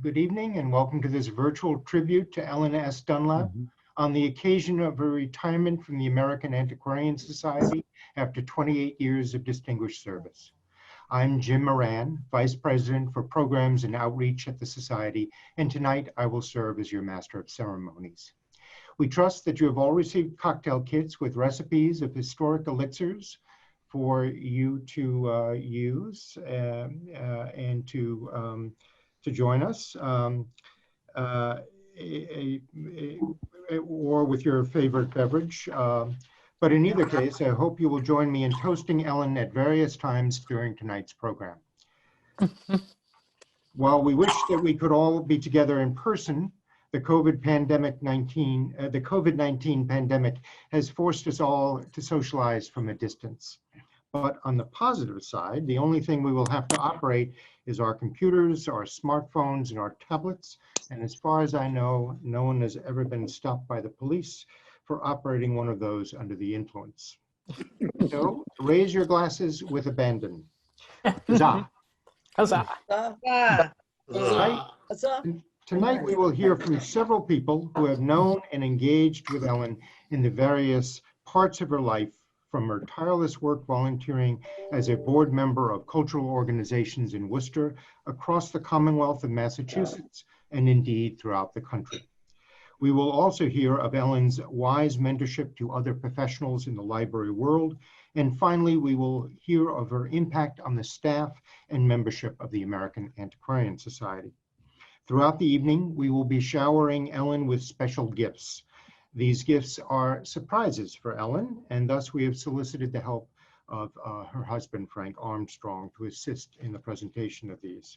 Good evening and welcome to this virtual tribute to Ellen S. Dunlap on the occasion of her retirement from the American Antiquarian Society after 28 years of distinguished service. I'm Jim Moran, Vice President for Programs and Outreach at the Society, and tonight I will serve as your Master of Ceremonies. We trust that you have all received cocktail kits with recipes of historic elixirs for you to use and to join us, or with your favorite beverage. But in either case, I hope you will join me in toasting Ellen at various times during tonight's program. While we wish that we could all be together in person, the COVID-19 pandemic has forced us all to socialize from a distance. But on the positive side, the only thing we will have to operate is our computers, our smartphones, and our tablets. And as far as I know, no one has ever been stopped by the police for operating one of those under the influence. So raise your glasses with abandon. Huzzah. Huzzah. Tonight we will hear from several people who have known and engaged with Ellen in the various parts of her life, from her tireless work volunteering as a board member of cultural organizations in Worcester, across the Commonwealth of Massachusetts, and indeed throughout the country. We will also hear of Ellen's wise mentorship to other professionals in the library world, and finally we will hear of her impact on the staff and membership of the American Antiquarian Society. Throughout the evening, we will be showering Ellen with special gifts. These gifts are surprises for Ellen, and thus we have solicited the help of her husband, Frank Armstrong, to assist in the presentation of these.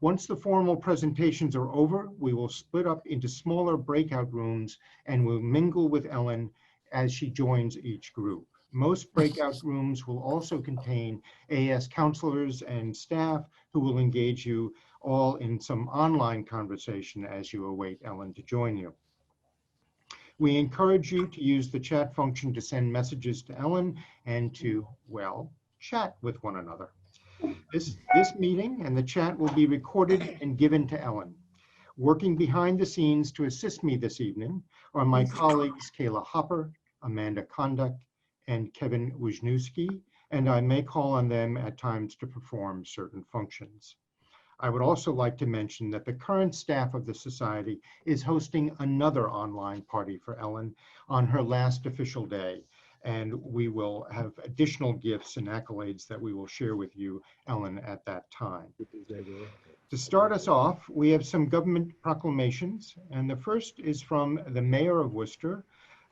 Once the formal presentations are over, we will split up into smaller breakout rooms and will mingle with Ellen as she joins each group. Most breakout rooms will also contain AS counselors and staff who will engage you all in some online conversation as you await Ellen to join you. We encourage you to use the chat function to send messages to Ellen and to, well, chat with one another. This meeting and the chat will be recorded and given to Ellen. Working behind the scenes to assist me this evening are my colleagues Kayla Hopper, Amanda Kondak, and Kevin Wisniewski, and I may call on them at times to perform certain functions. I would also like to mention that the current staff of the Society is hosting another online party for Ellen on her last official day, and we will have additional gifts and accolades that we will share with you, Ellen, at that time. To start us off, we have some government proclamations, and the first is from the Mayor of Worcester,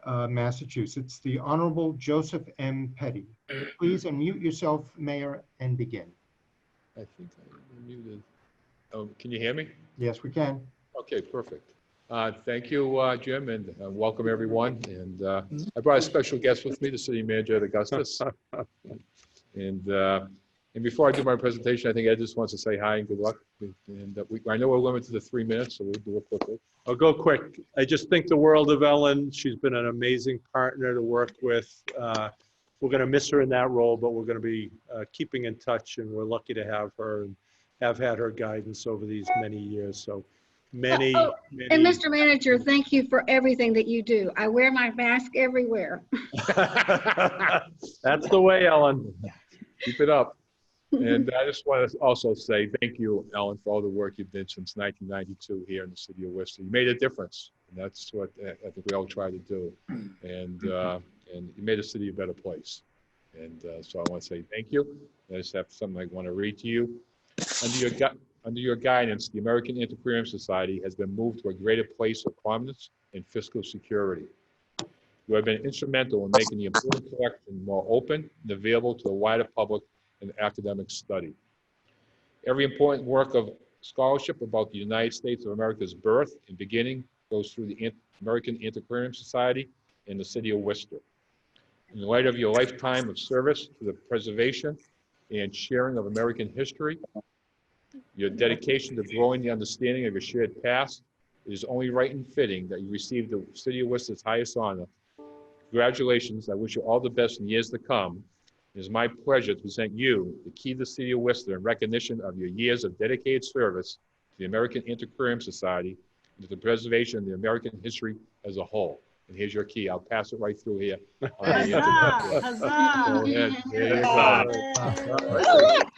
Massachusetts, the Honorable Joseph M. Petty. Please unmute yourself, Mayor, and begin. I think I'm muted. Oh, can you hear me? Yes, we can. Okay, perfect. Thank you, Jim, and welcome everyone. And I brought a special guest with me, the City Manager at Augustus. And before I do my presentation, I think Ed just wants to say hi and good luck. And I know we're limited to 3 minutes, so we'll do it quickly. I'll go quick. I just think the world of Ellen. She's been an amazing partner to work with. We're going to miss her in that role, but we're going to be keeping in touch, and we're lucky to have her and have had her guidance over these many years. So many. And Mr. Manager, thank you for everything that you do. I wear my mask everywhere. That's the way, Ellen. Keep it up. And I just want to also say thank you, Ellen, for all the work you've done since 1992 here in the city of Worcester. You made a difference, and that's what I think we all try to do. And you made the city a better place. And so I want to say thank you. I just have something I want to read to you. Under your guidance, the American Antiquarian Society has been moved to a greater place of prominence and fiscal security. You have been instrumental in making the important collection more open and available to the wider public and academic study. Every important work of scholarship about the United States of America's birth and beginning goes through the American Antiquarian Society in the city of Worcester. In light of your lifetime of service to the preservation and sharing of American history, your dedication to growing the understanding of your shared past, it is only right and fitting that you receive the City of Worcester's highest honor. Congratulations. I wish you all the best in years to come. It is my pleasure to present you the key to the City of Worcester in recognition of your years of dedicated service to the American Antiquarian Society, and to the preservation of the American history as a whole. And here's your key. I'll pass it right through here. On the Huzzah! internet. Go ahead. There you go. Oh, look,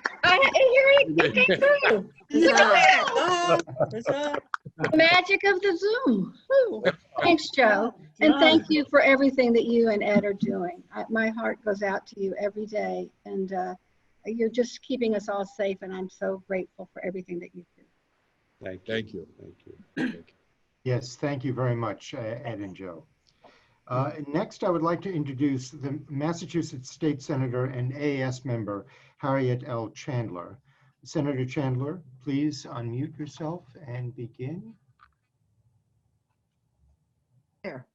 here it came through. Look at that. The magic of the Zoom. Woo. Thanks, Joe. And thank you for everything that you and Ed are doing. My heart goes out to you every day. And you're just keeping us all safe. And I'm so grateful for everything that you do. Thank you. Thank you. Yes, thank you very much, Ed and Joe. Next, I would like to introduce the Massachusetts State Senator and AAS member, Harriet L. Chandler. Senator Chandler, please unmute yourself and begin. There.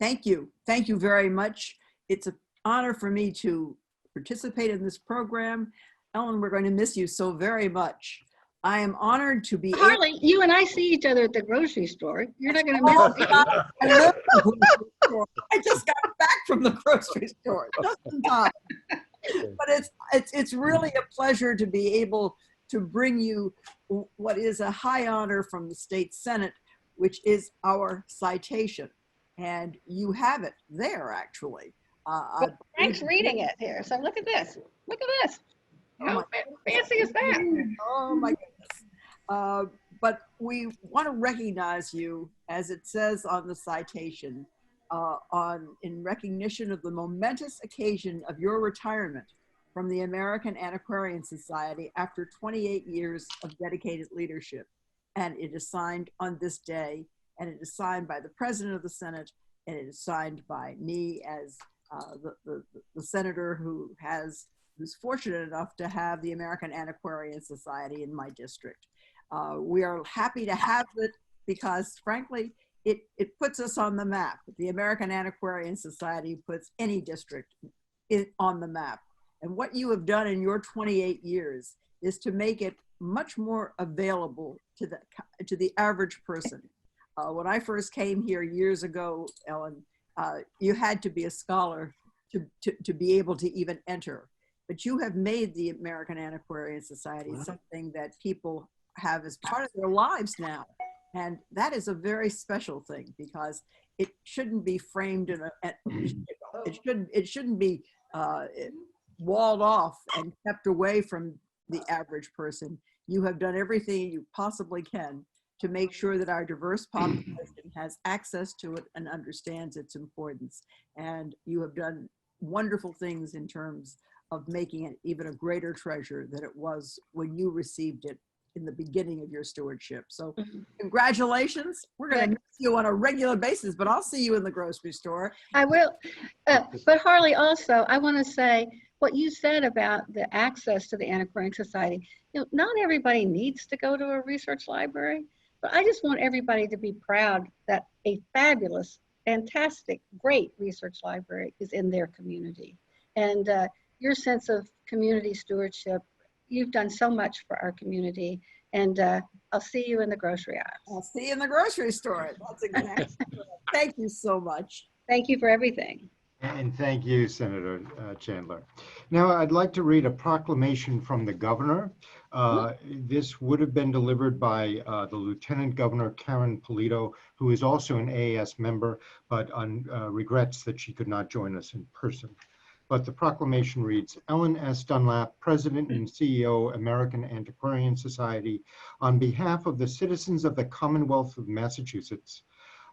Thank you. Thank you very much. It's an honor for me to participate in this program. Ellen, we're going to miss you so very much. I am honored to be Harley, you and I see each other at the grocery store. You're not going to miss me. I live in the grocery store. I just got back from the grocery store just in time. But it's really a pleasure to be able to bring you what is a high honor from the State Senate, which is our citation. And you have it there, actually. Frank's reading it here. So look at this. Look at this. How fancy is that? Oh my goodness. But we want to recognize you, as it says on the citation, in recognition of the momentous occasion of your retirement from the American Antiquarian Society after 28 years of dedicated leadership. And it is signed on this day, and it is signed by the President of the Senate, and it is signed by me as the senator who's fortunate enough to have the American Antiquarian Society in my district. We are happy to have it because, frankly, it puts us on the map. The American Antiquarian Society puts any district on the map. And what you have done in your 28 years is to make it much more available to the average person. When I first came here years ago, Ellen, you had to be a scholar to be able to even enter. But you have made the American Antiquarian Society something that people have as part of their lives now. And that is a very special thing because it shouldn't be framed in it shouldn't be walled off and kept away from the average person. You have done everything you possibly can to make sure that our diverse population has access to it and understands its importance. And you have done wonderful things in terms of making it even a greater treasure than it was when you received it in the beginning of your stewardship. So congratulations. We're going to miss you on a regular basis, but I'll see you in the grocery store. I will. But Harley, also, I want to say what you said about the access to the Antiquarian Society. You know, not everybody needs to go to a research library, but I just want everybody to be proud that a fabulous, fantastic, great research library is in their community. And your sense of community stewardship, you've done so much for our community. And I'll see you in the grocery aisle. I'll see you in the grocery store. That's exactly right. Thank you so much. Thank you for everything. And thank you, Senator Chandler. Now, I'd like to read a proclamation from the governor. This would have been delivered by the Lieutenant Governor, Karen Polito, who is also an AAS member, but regrets that she could not join us in person. But the proclamation reads, Ellen S. Dunlap, President and CEO, American Antiquarian Society, on behalf of the citizens of the Commonwealth of Massachusetts,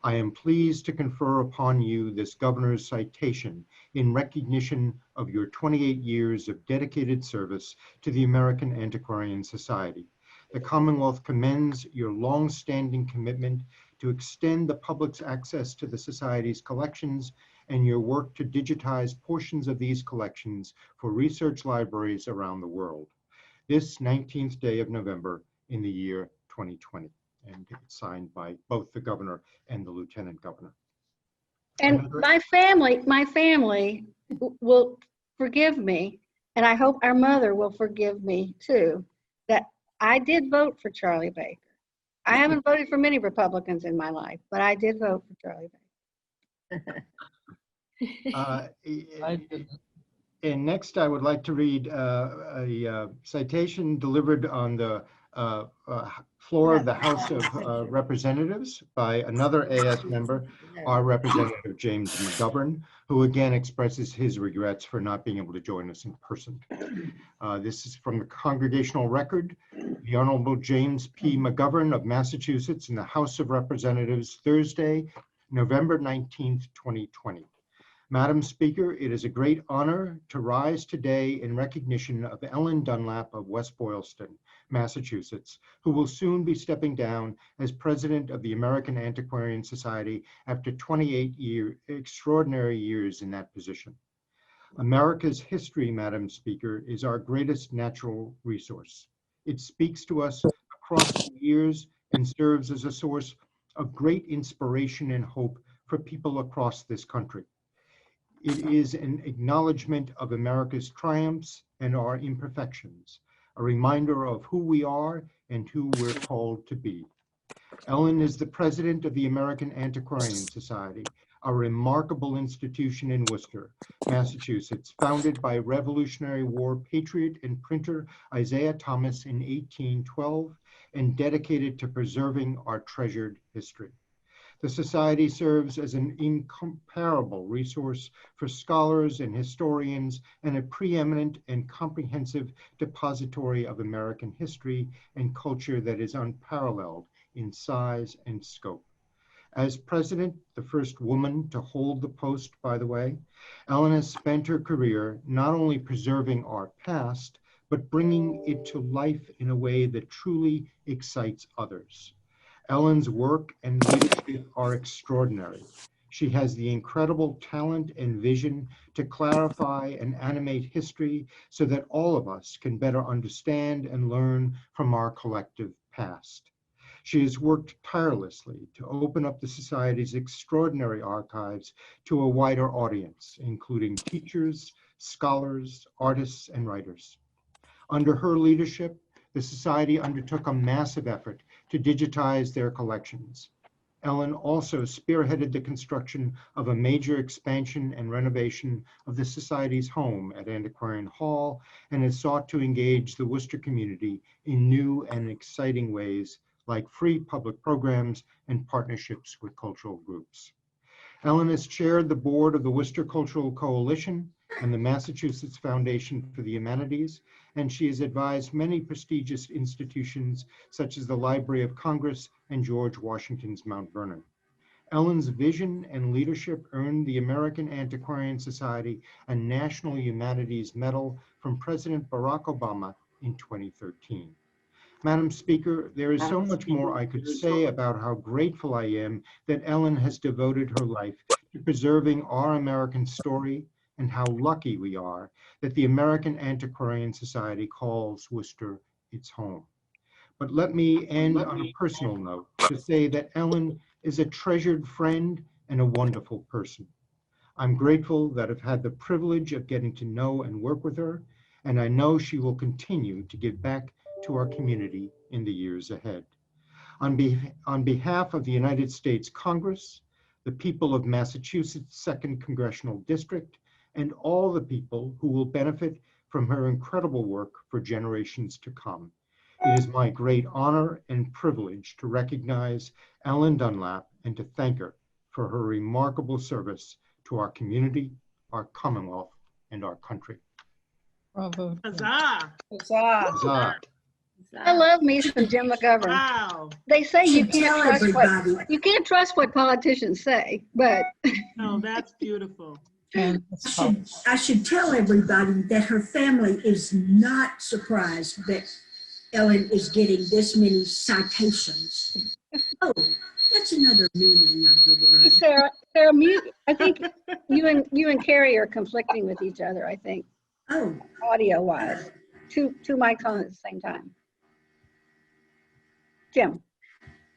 I am pleased to confer upon you this governor's citation in recognition of your 28 years of dedicated service to the American Antiquarian Society. The Commonwealth commends your long-standing commitment to extend the public's access to the Society's collections and your work to digitize portions of these collections for research libraries around the world. This 19th day of November in the year 2020. And it's signed by both the governor and the lieutenant governor. And my family will forgive me, and I hope our mother will forgive me too, that I did vote for Charlie Baker. I haven't voted for many Republicans in my life, but I did vote for Charlie Baker. And next, I would like to read a citation delivered on the floor of the House of Representatives by another AS member, our Representative James McGovern, who again expresses his regrets for not being able to join us in person. This is from the Congregational Record. The Honorable James P. McGovern of Massachusetts in the House of Representatives, Thursday, November 19th, 2020. Madam Speaker, it is a great honor to rise today in recognition of Ellen Dunlap of West Boylston, Massachusetts, who will soon be stepping down as president of the American Antiquarian Society after 28 extraordinary years in that position. America's history, Madam Speaker, is our greatest natural resource. It speaks to us across the years and serves as a source of great inspiration and hope for people across this country. It is an acknowledgement of America's triumphs and our imperfections, a reminder of who we are and who we're called to be. Ellen is the president of the American Antiquarian Society, a remarkable institution in Worcester, Massachusetts, founded by Revolutionary War patriot and printer Isaiah Thomas in 1812 and dedicated to preserving our treasured history. The Society serves as an incomparable resource for scholars and historians and a preeminent and comprehensive depository of American history and culture that is unparalleled in size and scope. As president, the first woman to hold the post, by the way, Ellen has spent her career not only preserving our past, but bringing it to life in a way that truly excites others. Ellen's work and leadership are extraordinary. She has the incredible talent and vision to clarify and animate history so that all of us can better understand and learn from our collective past. She has worked tirelessly to open up the Society's extraordinary archives to a wider audience, including teachers, scholars, artists, and writers. Under her leadership, the Society undertook a massive effort to digitize their collections. Ellen also spearheaded the construction of a major expansion and renovation of the Society's home at Antiquarian Hall and has sought to engage the Worcester community in new and exciting ways like free public programs and partnerships with cultural groups. Ellen has chaired the board of the Worcester Cultural Coalition and the Massachusetts Foundation for the Humanities, and she has advised many prestigious institutions such as the Library of Congress and George Washington's Mount Vernon. Ellen's vision and leadership earned the American Antiquarian Society a National Humanities Medal from President Barack Obama in 2013. Madam Speaker, there is so much more I could say about how grateful I am that Ellen has devoted her life to preserving our American story and how lucky we are that the American Antiquarian Society calls Worcester its home. But let me end on a personal note to say that Ellen is a treasured friend and a wonderful person. I'm grateful that I've had the privilege of getting to know and work with her, and I know she will continue to give back to our community in the years ahead. On behalf of the United States Congress, the people of Massachusetts' 2nd Congressional District, and all the people who will benefit from her incredible work for generations to come, it is my great honor and privilege to recognize Ellen Dunlap and to thank her for her remarkable service to our community, our Commonwealth, and our country. Bravo. Huzzah! Huzzah. Huzzah. I love me some Jim McGovern. Wow. They say you Should tell can't trust what politicians say, but No, that's beautiful. And I should tell everybody that her family is not surprised that Ellen is getting this many citations. Oh, that's another meaning of the word. Sarah, I think you and Carrie are conflicting with each other, I think, Oh, audio wise. Two mics on at the same time. Jim.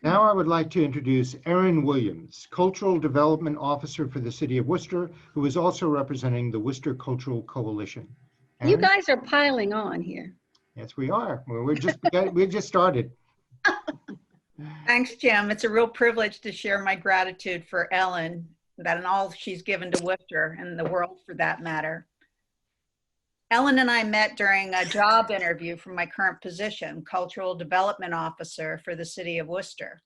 Now I would like to introduce Erin Williams, Cultural Development Officer for the City of Worcester, who is also representing the Worcester Cultural Coalition. You Erin? guys are piling on here. Yes, we are. We just started. Thanks, Jim. It's a real privilege to share my gratitude for Ellen, that and all she's given to Worcester and the world for that matter. Ellen and I met during a job interview for my current position, Cultural Development Officer for the City of Worcester.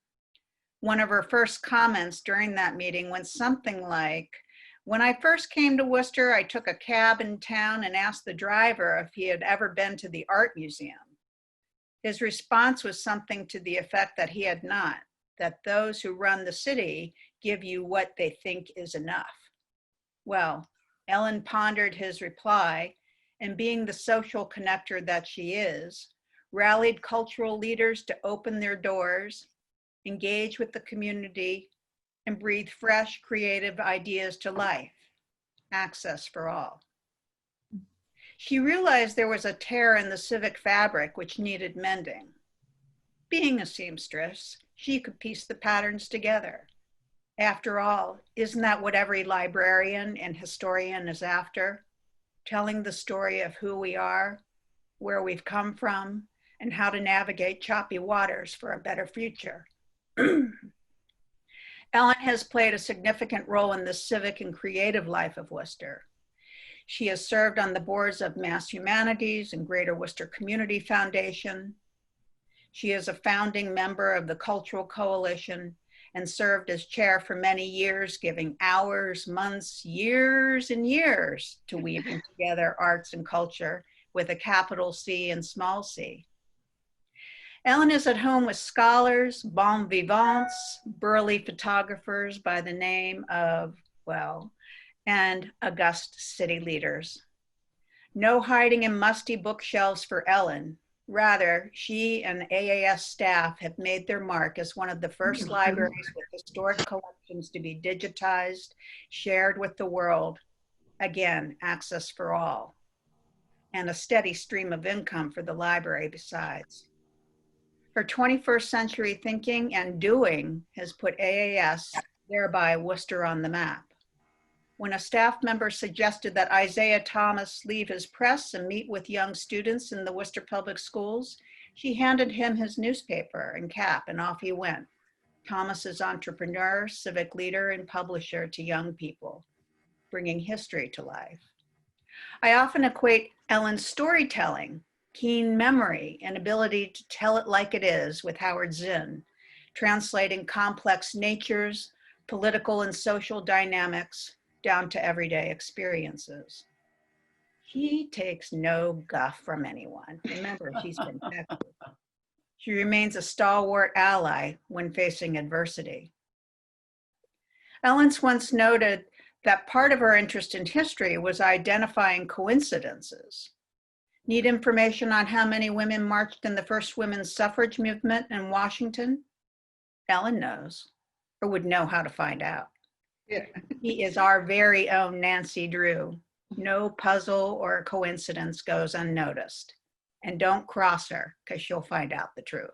One of her first comments during that meeting went something like, "When I first came to Worcester, I took a cab in town and asked the driver if he had ever been to the art museum. His response was something to the effect that he had not, that those who run the city give you what they think is enough." Well, Ellen pondered his reply, and being the social connector that she is, rallied cultural leaders to open their doors, engage with the community, and breathe fresh, creative ideas to life. Access for all. She realized there was a tear in the civic fabric which needed mending. Being a seamstress, she could piece the patterns together. After all, isn't that what every librarian and historian is after? Telling the story of who we are, where we've come from, and how to navigate choppy waters for a better future. Ellen has played a significant role in the civic and creative life of Worcester. She has served on the boards of Mass Humanities and Greater Worcester Community Foundation. She is a founding member of the Cultural Coalition and served as chair for many years, giving hours, months, years, and years to weaving together arts and culture with a capital C and small c. Ellen is at home with scholars, bon vivants, burly photographers by the name of, well, and august city leaders. No hiding in musty bookshelves for Ellen. Rather, she and AAS staff have made their mark as one of the first libraries with historic collections to be digitized, shared with the world. Again, access for all. And a steady stream of income for the library besides. Her 21st century thinking and doing has put AAS, thereby Worcester, on the map. When a staff member suggested that Isaiah Thomas leave his press and meet with young students in the Worcester Public Schools, she handed him his newspaper and cap, and off he went. Thomas is entrepreneur, civic leader, and publisher to young people, bringing history to life. I often equate Ellen's storytelling, keen memory, and ability to tell it like it is with Howard Zinn, translating complex natures, political and social dynamics, down to everyday experiences. She takes no guff from anyone. Remember, she's been Texas. She remains a stalwart ally when facing adversity. Ellen's once noted that part of her interest in history was identifying coincidences. Need information on how many women marched in the first women's suffrage movement in Washington? Ellen knows, or would know how to find out. Yeah. He is our very own Nancy Drew. No puzzle or coincidence goes unnoticed. And don't cross her, because she'll find out the truth.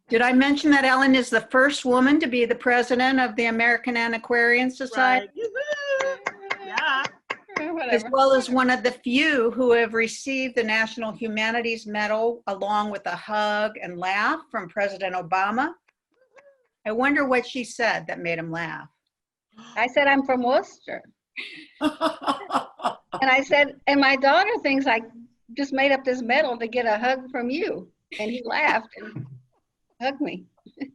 Did I mention that Ellen is the first woman to be the president of the American Antiquarian Society? Right. Yeah. As well as one of the few who have received the National Humanities Medal along with a hug and laugh from President Obama. I wonder what she said that made him laugh. I said, I'm from Worcester. And I said, and my daughter thinks I just made up this medal to get a hug from you. And he laughed and hugged me.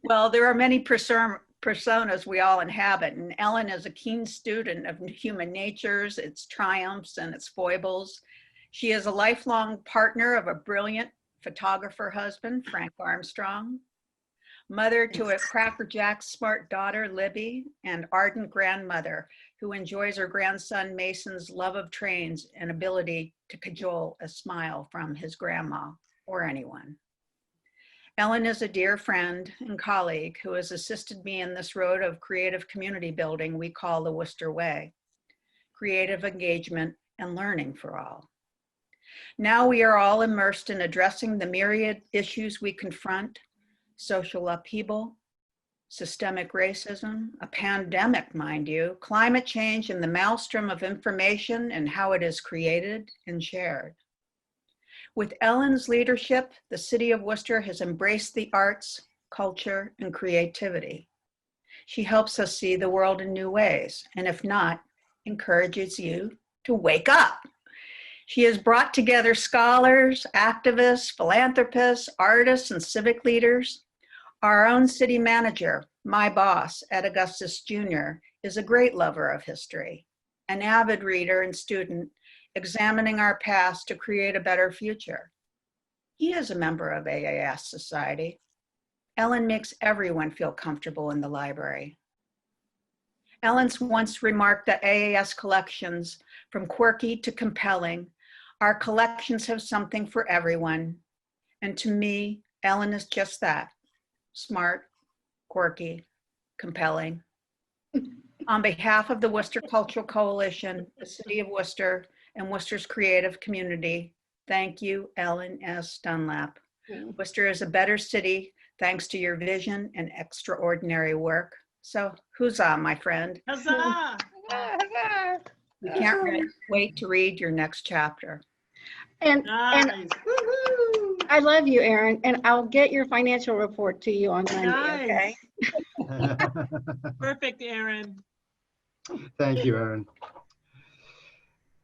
Well, there are many personas we all inhabit, and Ellen is a keen student of human natures, its triumphs and its foibles. She is a lifelong partner of a brilliant photographer husband, Frank Armstrong, mother to a crackerjack smart daughter, Libby, and ardent grandmother who enjoys her grandson Mason's love of trains and ability to cajole a smile from his grandma or anyone. Ellen is a dear friend and colleague who has assisted me in this road of creative community building we call the Worcester Way, creative engagement and learning for all. Now we are all immersed in addressing the myriad issues we confront: social upheaval, systemic racism, a pandemic, mind you, climate change, and the maelstrom of information and how it is created and shared. With Ellen's leadership, the city of Worcester has embraced the arts, culture, and creativity. She helps us see the world in new ways, and if not, encourages you to wake up. She has brought together scholars, activists, philanthropists, artists, and civic leaders. Our own city manager, my boss, Ed Augustus Jr., is a great lover of history, an avid reader and student, examining our past to create a better future. He is a member of AAS Society. Ellen makes everyone feel comfortable in the library. Ellen's once remarked that AAS collections, from quirky to compelling, our collections have something for everyone. And to me, Ellen is just that, smart, quirky, compelling. On behalf of the Worcester Cultural Coalition, the City of Worcester, and Worcester's creative community, thank you, Ellen S. Dunlap. Worcester is a better city thanks to your vision and extraordinary work. So, huzzah, my friend. Huzzah! We can't wait to read your next chapter. And Nice. Woo-hoo. I love you, Erin, and I'll get your financial report to you on Monday, Nice. okay? Perfect, Erin. Thank you, Erin.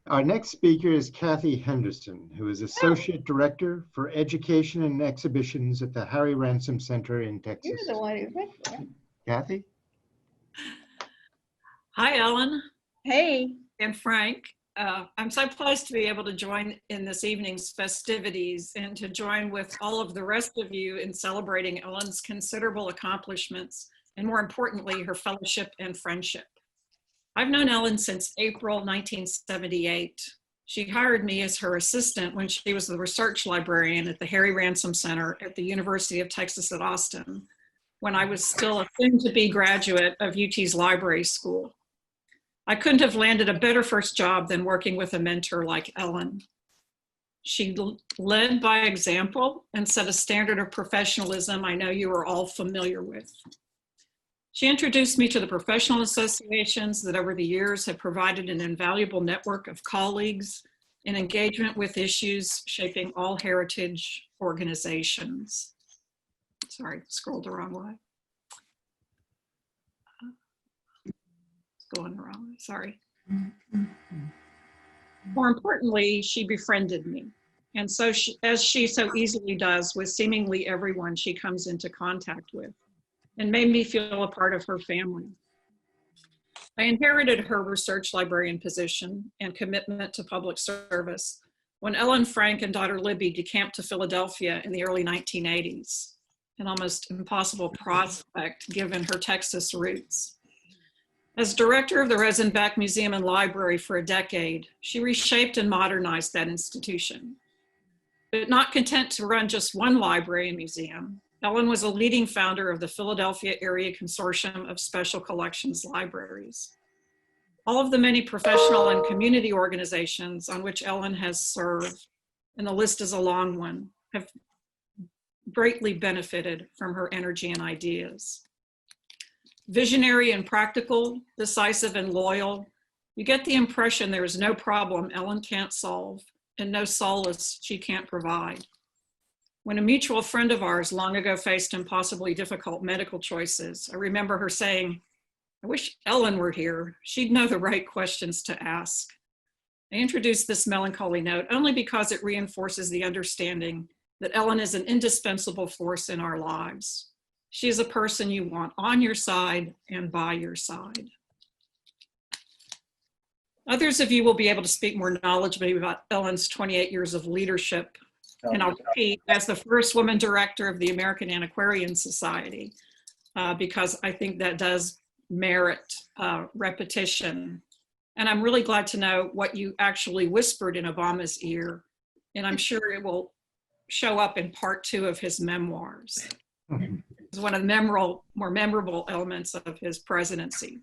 Our next speaker is Kathy Henderson, who is Associate Director for Education and Exhibitions at the Harry Ransom Center in Texas. You're the one who picked that. Kathy? Hi, Ellen Hey. and Frank. I'm so pleased to be able to join in this evening's festivities and to join with all of the rest of you in celebrating Ellen's considerable accomplishments and, more importantly, her fellowship and friendship. I've known Ellen since April 1978. She hired me as her assistant when she was the research librarian at the Harry Ransom Center at the University of Texas at Austin, when I was still a soon-to-be graduate of UT's library school. I couldn't have landed a better first job than working with a mentor like Ellen. She led by example and set a standard of professionalism I know you are all familiar with. She introduced me to the professional associations that over the years have provided an invaluable network of colleagues in engagement with issues shaping all heritage organizations. Sorry, scrolled the wrong way. It's going the wrong way, sorry. More importantly, she befriended me. And so as she so easily does with seemingly everyone she comes into contact with, and made me feel a part of her family. I inherited her research librarian position and commitment to public service when Ellen, Frank, and daughter Libby decamped to Philadelphia in the early 1980s, an almost impossible prospect given her Texas roots. As director of the Rosenbach Museum and Library for a decade, she reshaped and modernized that institution. But not content to run just one library and museum, Ellen was a leading founder of the Philadelphia Area Consortium of Special Collections Libraries. All of the many professional and community organizations on which Ellen has served, and the list is a long one, have greatly benefited from her energy and ideas. Visionary and practical, decisive and loyal, you get the impression there is no problem Ellen can't solve and no solace she can't provide. When a mutual friend of ours long ago faced impossibly difficult medical choices, I remember her saying, "I wish Ellen were here. She'd know the right questions to ask." I introduced this melancholy note only because it reinforces the understanding that Ellen is an indispensable force in our lives. She is a person you want on your side and by your side. Others of you will be able to speak more knowledgeably about Ellen's 28 years of leadership. And I'll repeat, as the first woman director of the American Antiquarian Society, because I think that does merit repetition. And I'm really glad to know what you actually whispered in Obama's ear. And I'm sure it will show up in part 2 of his memoirs. It's one of the more memorable elements of his presidency.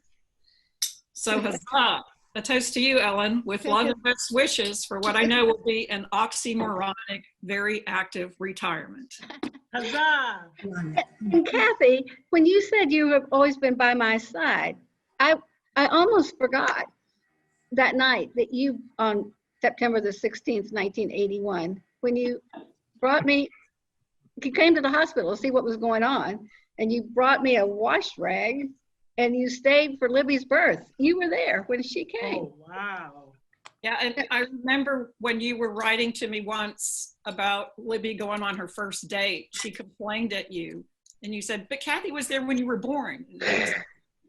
So huzzah. A toast to you, Ellen, with love and best wishes for what I know will be an oxymoronic, very active retirement. Huzzah! And Kathy, when you said you have always been by my side, I almost forgot that night that you, on September the 16th, 1981, when you brought me, you came to the hospital to see what was going on, and you brought me a wash rag, and you stayed for Libby's birth. You were there when she came. Oh, wow. Yeah, and I remember when you were writing to me once about Libby going on her first date, she complained at you, and you said, but Kathy was there when you were born.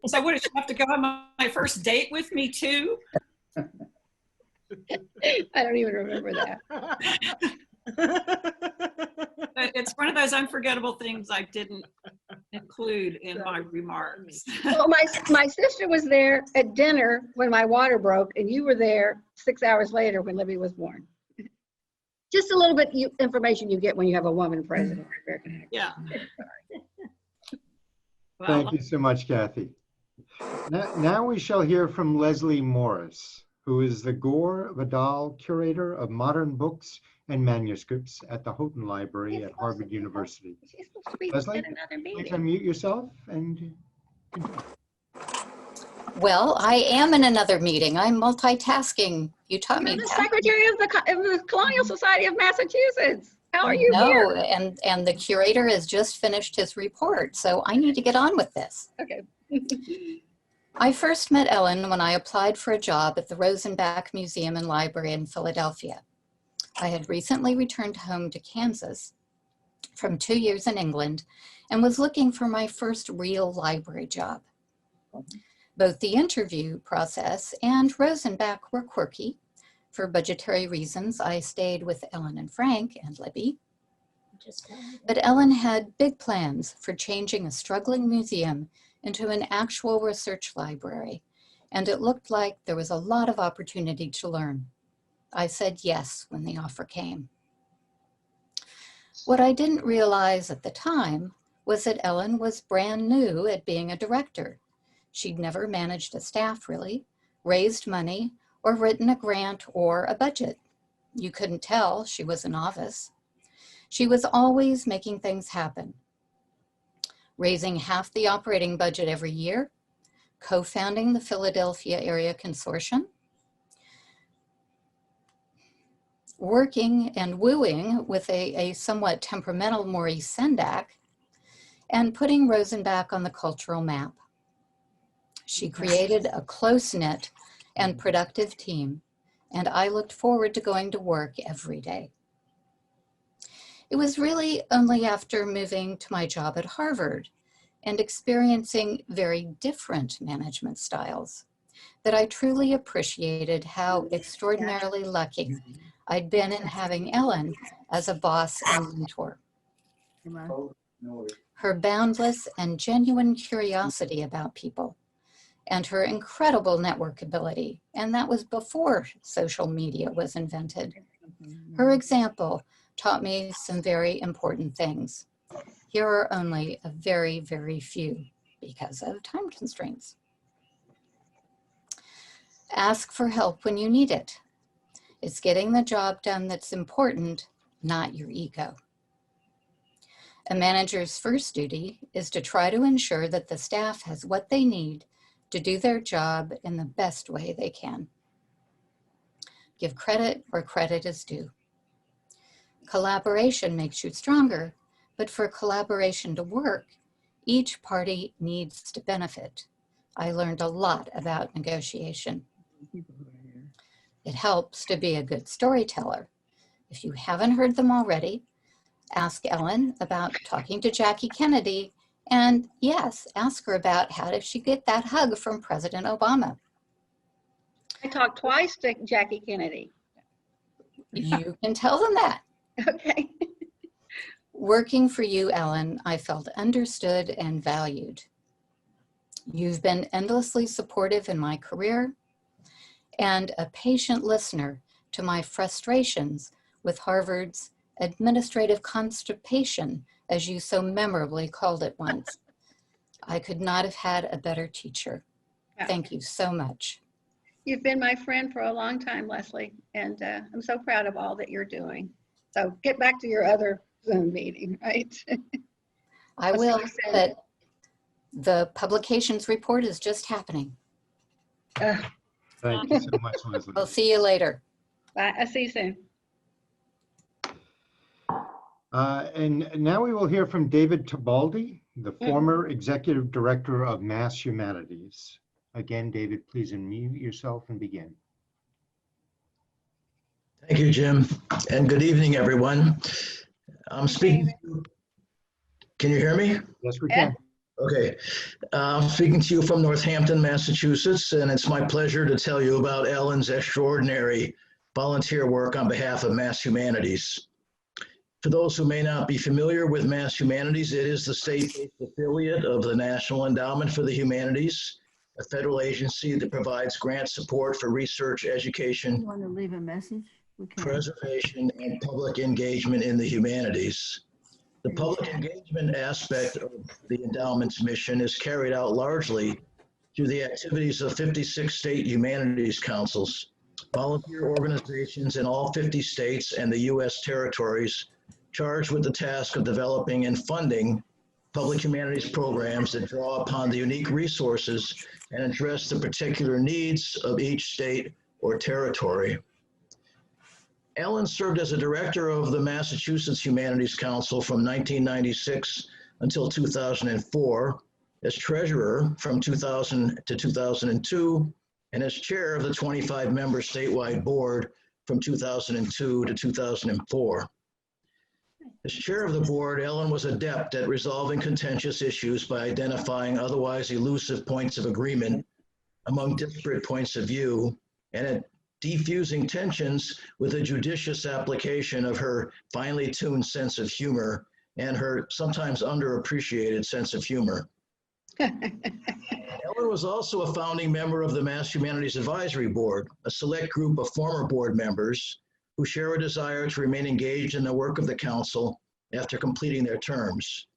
So what, did she have to go on my first date with me too? I don't even remember that. It's one of those unforgettable things I didn't include in my remarks. Well, my sister was there at dinner when my water broke, and you were there 6 hours later when Libby was born. Just a little bit information you get when you have a woman president. Yeah. Well, Thank you so much, Kathy. Now we shall hear from Leslie Morris, who is the Gore Vidal Curator of Modern Books and Manuscripts at the Houghton Library at Harvard University. She's supposed to be Leslie, at another please meeting. unmute yourself and Well, I am in another meeting. I'm multitasking. You taught me I'm the that. Secretary of the Colonial Society of Massachusetts. How are you No, here? and the curator has just finished his report, so I need to get on with this. Okay. I first met Ellen when I applied for a job at the Rosenbach Museum and Library in Philadelphia. I had recently returned home to Kansas from 2 years in England and was looking for my first real library job. Both the interview process and Rosenbach were quirky. For budgetary reasons, I stayed with Ellen and Frank and Libby. But Ellen had big plans for changing a struggling museum into an actual research library, and it looked like there was a lot of opportunity to learn. I said yes when the offer came. What I didn't realize at the time was that Ellen was brand new at being a director. She'd never managed a staff really, raised money, or written a grant or a budget. You couldn't tell she was a novice. She was always making things happen. Raising half the operating budget every year, co-founding the Philadelphia Area Consortium, working and wooing with a somewhat temperamental Maurice Sendak, and putting Rosenbach on the cultural map. She created a close-knit and productive team, and I looked forward to going to work every day. It was really only after moving to my job at Harvard and experiencing very different management styles that I truly appreciated how extraordinarily lucky I'd been in having Ellen as a boss and mentor. Her boundless and genuine curiosity about people, and her incredible network ability, and that was before social media was invented. Her example taught me some very important things. Here are only a very, very few because of time constraints. Ask for help when you need it. It's getting the job done that's important, not your ego. A manager's first duty is to try to ensure that the staff has what they need to do their job in the best way they can. Give credit where credit is due. Collaboration makes you stronger, but for collaboration to work, each party needs to benefit. I learned a lot about negotiation. It helps to be a good storyteller. If you haven't heard them already, ask Ellen about talking to Jackie Kennedy, and yes, ask her about how did she get that hug from President Obama. I talked twice to Jackie Kennedy. You can tell them that. Okay. Working for you, Ellen, I felt understood and valued. You've been endlessly supportive in my career and a patient listener to my frustrations with Harvard's administrative constipation, as you so memorably called it once. I could not have had a better teacher. Thank you so much. You've been my friend for a long time, Leslie, and I'm so proud of all that you're doing. So get back to your other Zoom meeting, right? I will, but the publications report is just happening. thank you so much, Leslie. I'll see you later. Bye. I'll see you soon. And now we will hear from David Tibaldi, the former Executive Director of Mass Humanities. Again, David, please unmute yourself and begin. Thank you, Jim, and good evening, everyone. I'm speaking. Can you hear me? Yes, we can. Okay. I'm speaking to you from Northampton, Massachusetts, and it's my pleasure to tell you about Ellen's extraordinary volunteer work on behalf of Mass Humanities. For those who may not be familiar with Mass Humanities, it is the state-based affiliate of the National Endowment for the Humanities, a federal agency that provides grant support for research, education, You want to leave a message? We can. preservation, and public engagement in the humanities. The public engagement aspect of the endowment's mission is carried out largely through the activities of 56 state humanities councils, volunteer organizations in all 50 states and the U.S. territories charged with the task of developing and funding public humanities programs that draw upon the unique resources and address the particular needs of each state or territory. Ellen served as a director of the Massachusetts Humanities Council from 1996 until 2004, as treasurer from 2000 to 2002, and as chair of the 25-member statewide board from 2002 to 2004. As chair of the board, Ellen was adept at resolving contentious issues by identifying otherwise elusive points of agreement among disparate points of view and at defusing tensions with a judicious application of her finely tuned sense of humor and her sometimes underappreciated sense of humor. Ellen was also a founding member of the Mass Humanities Advisory Board, a select group of former board members who share a desire to remain engaged in the work of the council after completing their terms.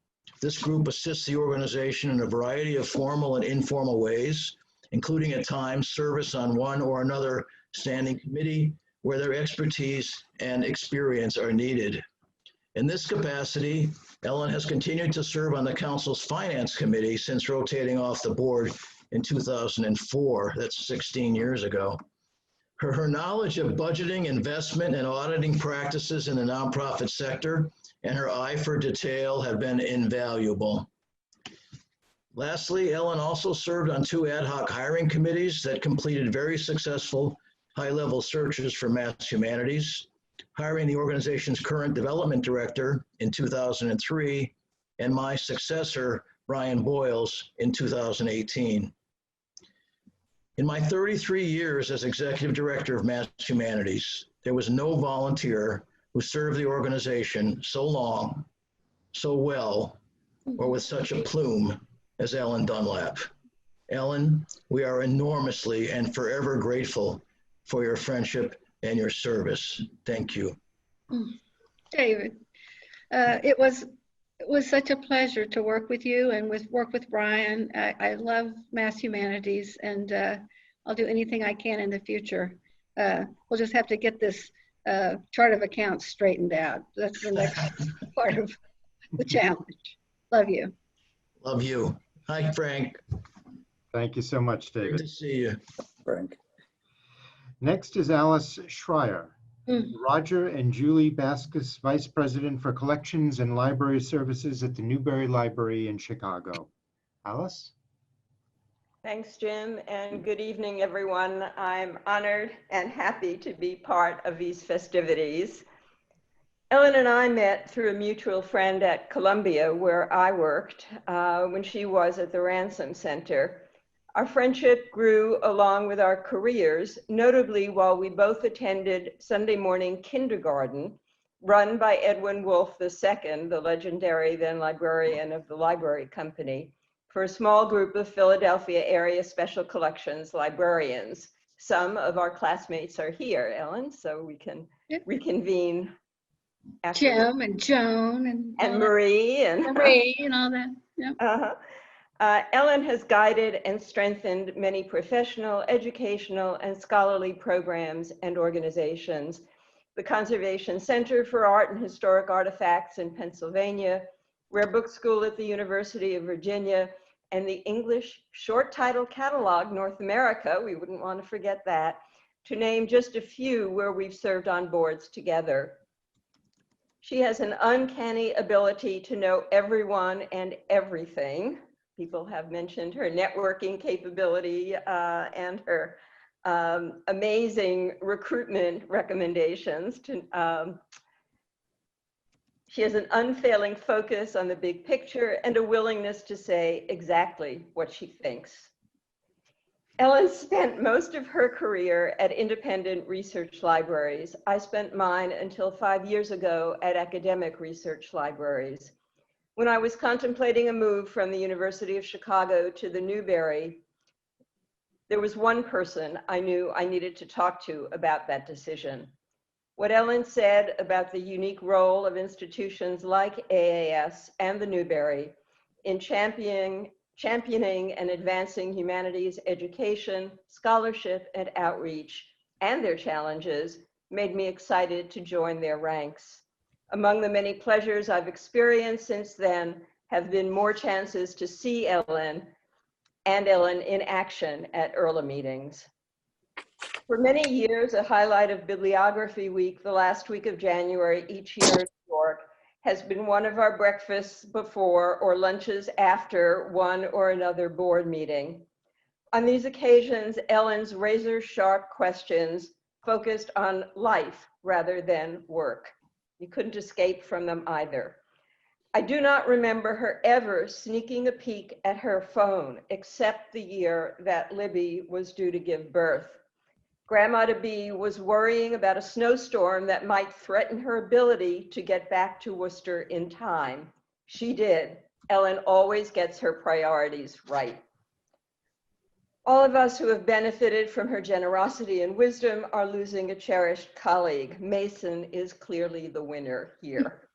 This group assists the organization in a variety of formal and informal ways, including at times service on one or another standing committee where their expertise and experience are needed. In this capacity, Ellen has continued to serve on the council's finance committee since rotating off the board in 2004. That's 16 years ago. Her knowledge of budgeting, investment, and auditing practices in the nonprofit sector and her eye for detail have been invaluable. Lastly, Ellen also served on 2 ad hoc hiring committees that completed very successful high-level searches for Mass Humanities, hiring the organization's current development director in 2003 and my successor, Brian Boyles, in 2018. In my 33 years as executive director of Mass Humanities, there was no volunteer who served the organization so long, so well, or with such a plume as Ellen Dunlap. Ellen, we are enormously and forever grateful for your friendship and your service. Thank you. David, it was such a pleasure to work with you and work with Brian. I love Mass Humanities, and I'll do anything I can in the future. We'll just have to get this chart of accounts straightened out. That's the next part of the challenge. Love you. Love you. Hi, Frank. Thank you so much, Great David. to see you. Frank. Next is Alice Schreier, Roger and Julie Baskus, Vice President for Collections and Library Services at the Newberry Library in Chicago. Alice? Thanks, Jim, and good evening, everyone. I'm honored and happy to be part of these festivities. Ellen and I met through a mutual friend at Columbia, where I worked, when she was at the Ransom Center. Our friendship grew along with our careers, notably while we both attended Sunday morning kindergarten, run by Edwin Wolfe II, the legendary then librarian of the Library Company, for a small group of Philadelphia area special collections librarians. Some of our classmates are here, Ellen, so we can reconvene afterwards. Jim and Joan and Marie and all that. Yep. Ellen has guided and strengthened many professional, educational, and scholarly programs and organizations. The Conservation Center for Art and Historic Artifacts in Pennsylvania, Rare Book School at the University of Virginia, and the English Short Title Catalog North America, we wouldn't want to forget that, to name just a few where we've served on boards together. She has an uncanny ability to know everyone and everything. People have mentioned her networking capability and her amazing recruitment recommendations. She has an unfailing focus on the big picture and a willingness to say exactly what she thinks. Ellen spent most of her career at independent research libraries. I spent mine until 5 years ago at academic research libraries. When I was contemplating a move from the University of Chicago to the Newberry, there was one person I knew I needed to talk to about that decision. What Ellen said about the unique role of institutions like AAS and the Newberry in championing and advancing humanities education, scholarship, and outreach, and their challenges made me excited to join their ranks. Among the many pleasures I've experienced since then have been more chances to see Ellen in action at ERLA meetings. For many years, a highlight of Bibliography Week, the last week of January each year in New York, has been one of our breakfasts before or lunches after one or another board meeting. On these occasions, Ellen's razor-sharp questions focused on life rather than work. You couldn't escape from them either. I do not remember her ever sneaking a peek at her phone, except the year that Libby was due to give birth. Grandma to be was worrying about a snowstorm that might threaten her ability to get back to Worcester in time. She did. Ellen always gets her priorities right. All of us who have benefited from her generosity and wisdom are losing a cherished colleague. Mason is clearly the winner here.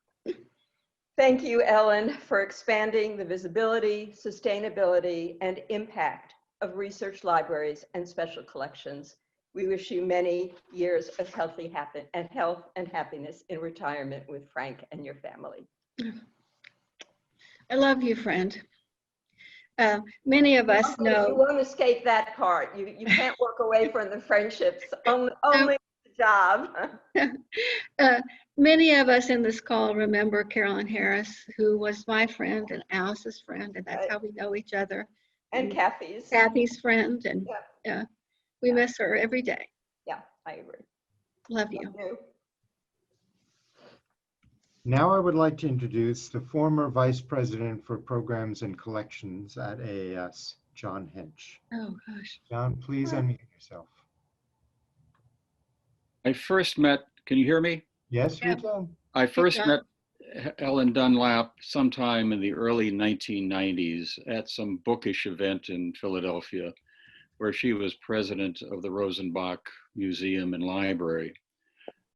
Thank you, Ellen, for expanding the visibility, sustainability, and impact of research libraries and special collections. We wish you many years of health and happiness in retirement with Frank and your family. I love you, friend. Many of us know. You won't escape that part. You can't walk away from the friendships, only the job. Many of us in this call remember Carolyn Harris, who was my friend and Alice's friend, and that's how we know each other. And Kathy's. Kathy's friend, and we miss her every day. Yeah, I agree. Love you. Love you. Now I would like to introduce the former Vice President for Programs and Collections at AAS, John Hench. Oh, gosh. John, please unmute yourself. I first met, can you hear me? Yes, we can. I first met Ellen Dunlap sometime in the early 1990s at some bookish event in Philadelphia, where she was president of the Rosenbach Museum and Library.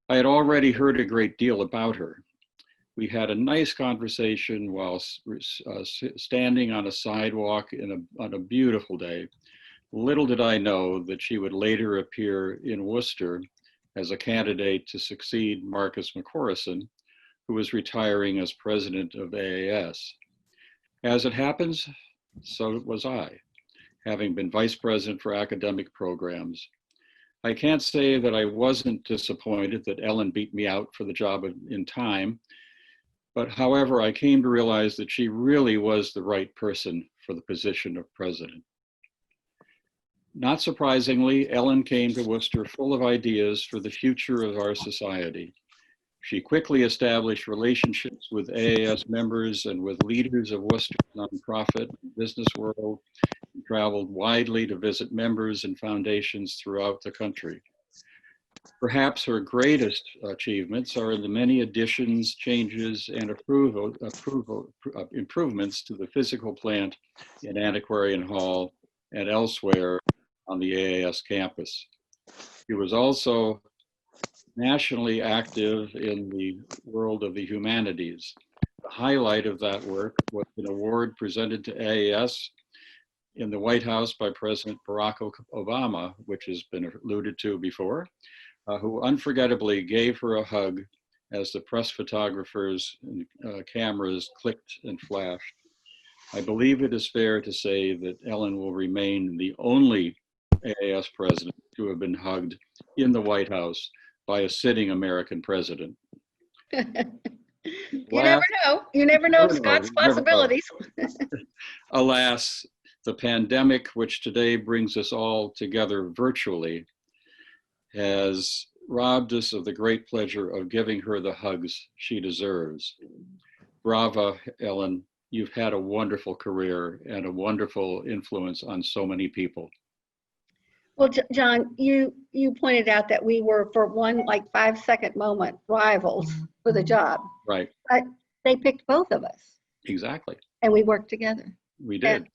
I had already heard a great deal about her. We had a nice conversation while standing on a sidewalk on a beautiful day. Little did I know that she would later appear in Worcester as a candidate to succeed Marcus McCorrison, who was retiring as president of AAS. As it happens, so was I, having been vice president for academic programs. I can't say that I wasn't disappointed that Ellen beat me out for the job in time, but however, I came to realize that she really was the right person for the position of president. Not surprisingly, Ellen came to Worcester full of ideas for the future of our society. She quickly established relationships with AAS members and with leaders of Worcester's nonprofit business world, and traveled widely to visit members and foundations throughout the country. Perhaps her greatest achievements are in the many additions, changes, and improvements to the physical plant in Antiquarian Hall and elsewhere on the AAS campus. She was also nationally active in the world of the humanities. The highlight of that work was an award presented to AAS in the White House by President Barack Obama, which has been alluded to before, who unforgettably gave her a hug as the press photographers and cameras clicked and flashed. I believe it is fair to say that Ellen will remain the only AAS president to have been hugged in the White House by a sitting American president. You never know. You never know Scott's possibilities. Alas, The pandemic, which today brings us all together virtually, has robbed us of the great pleasure of giving her the hugs she deserves. Brava, Ellen. You've had a wonderful career and a wonderful influence on so many people. Well, John, you pointed out that we were, for one like 5-second moment, rivals for the job. Right. But they picked both of us. Exactly. And we worked together. We did.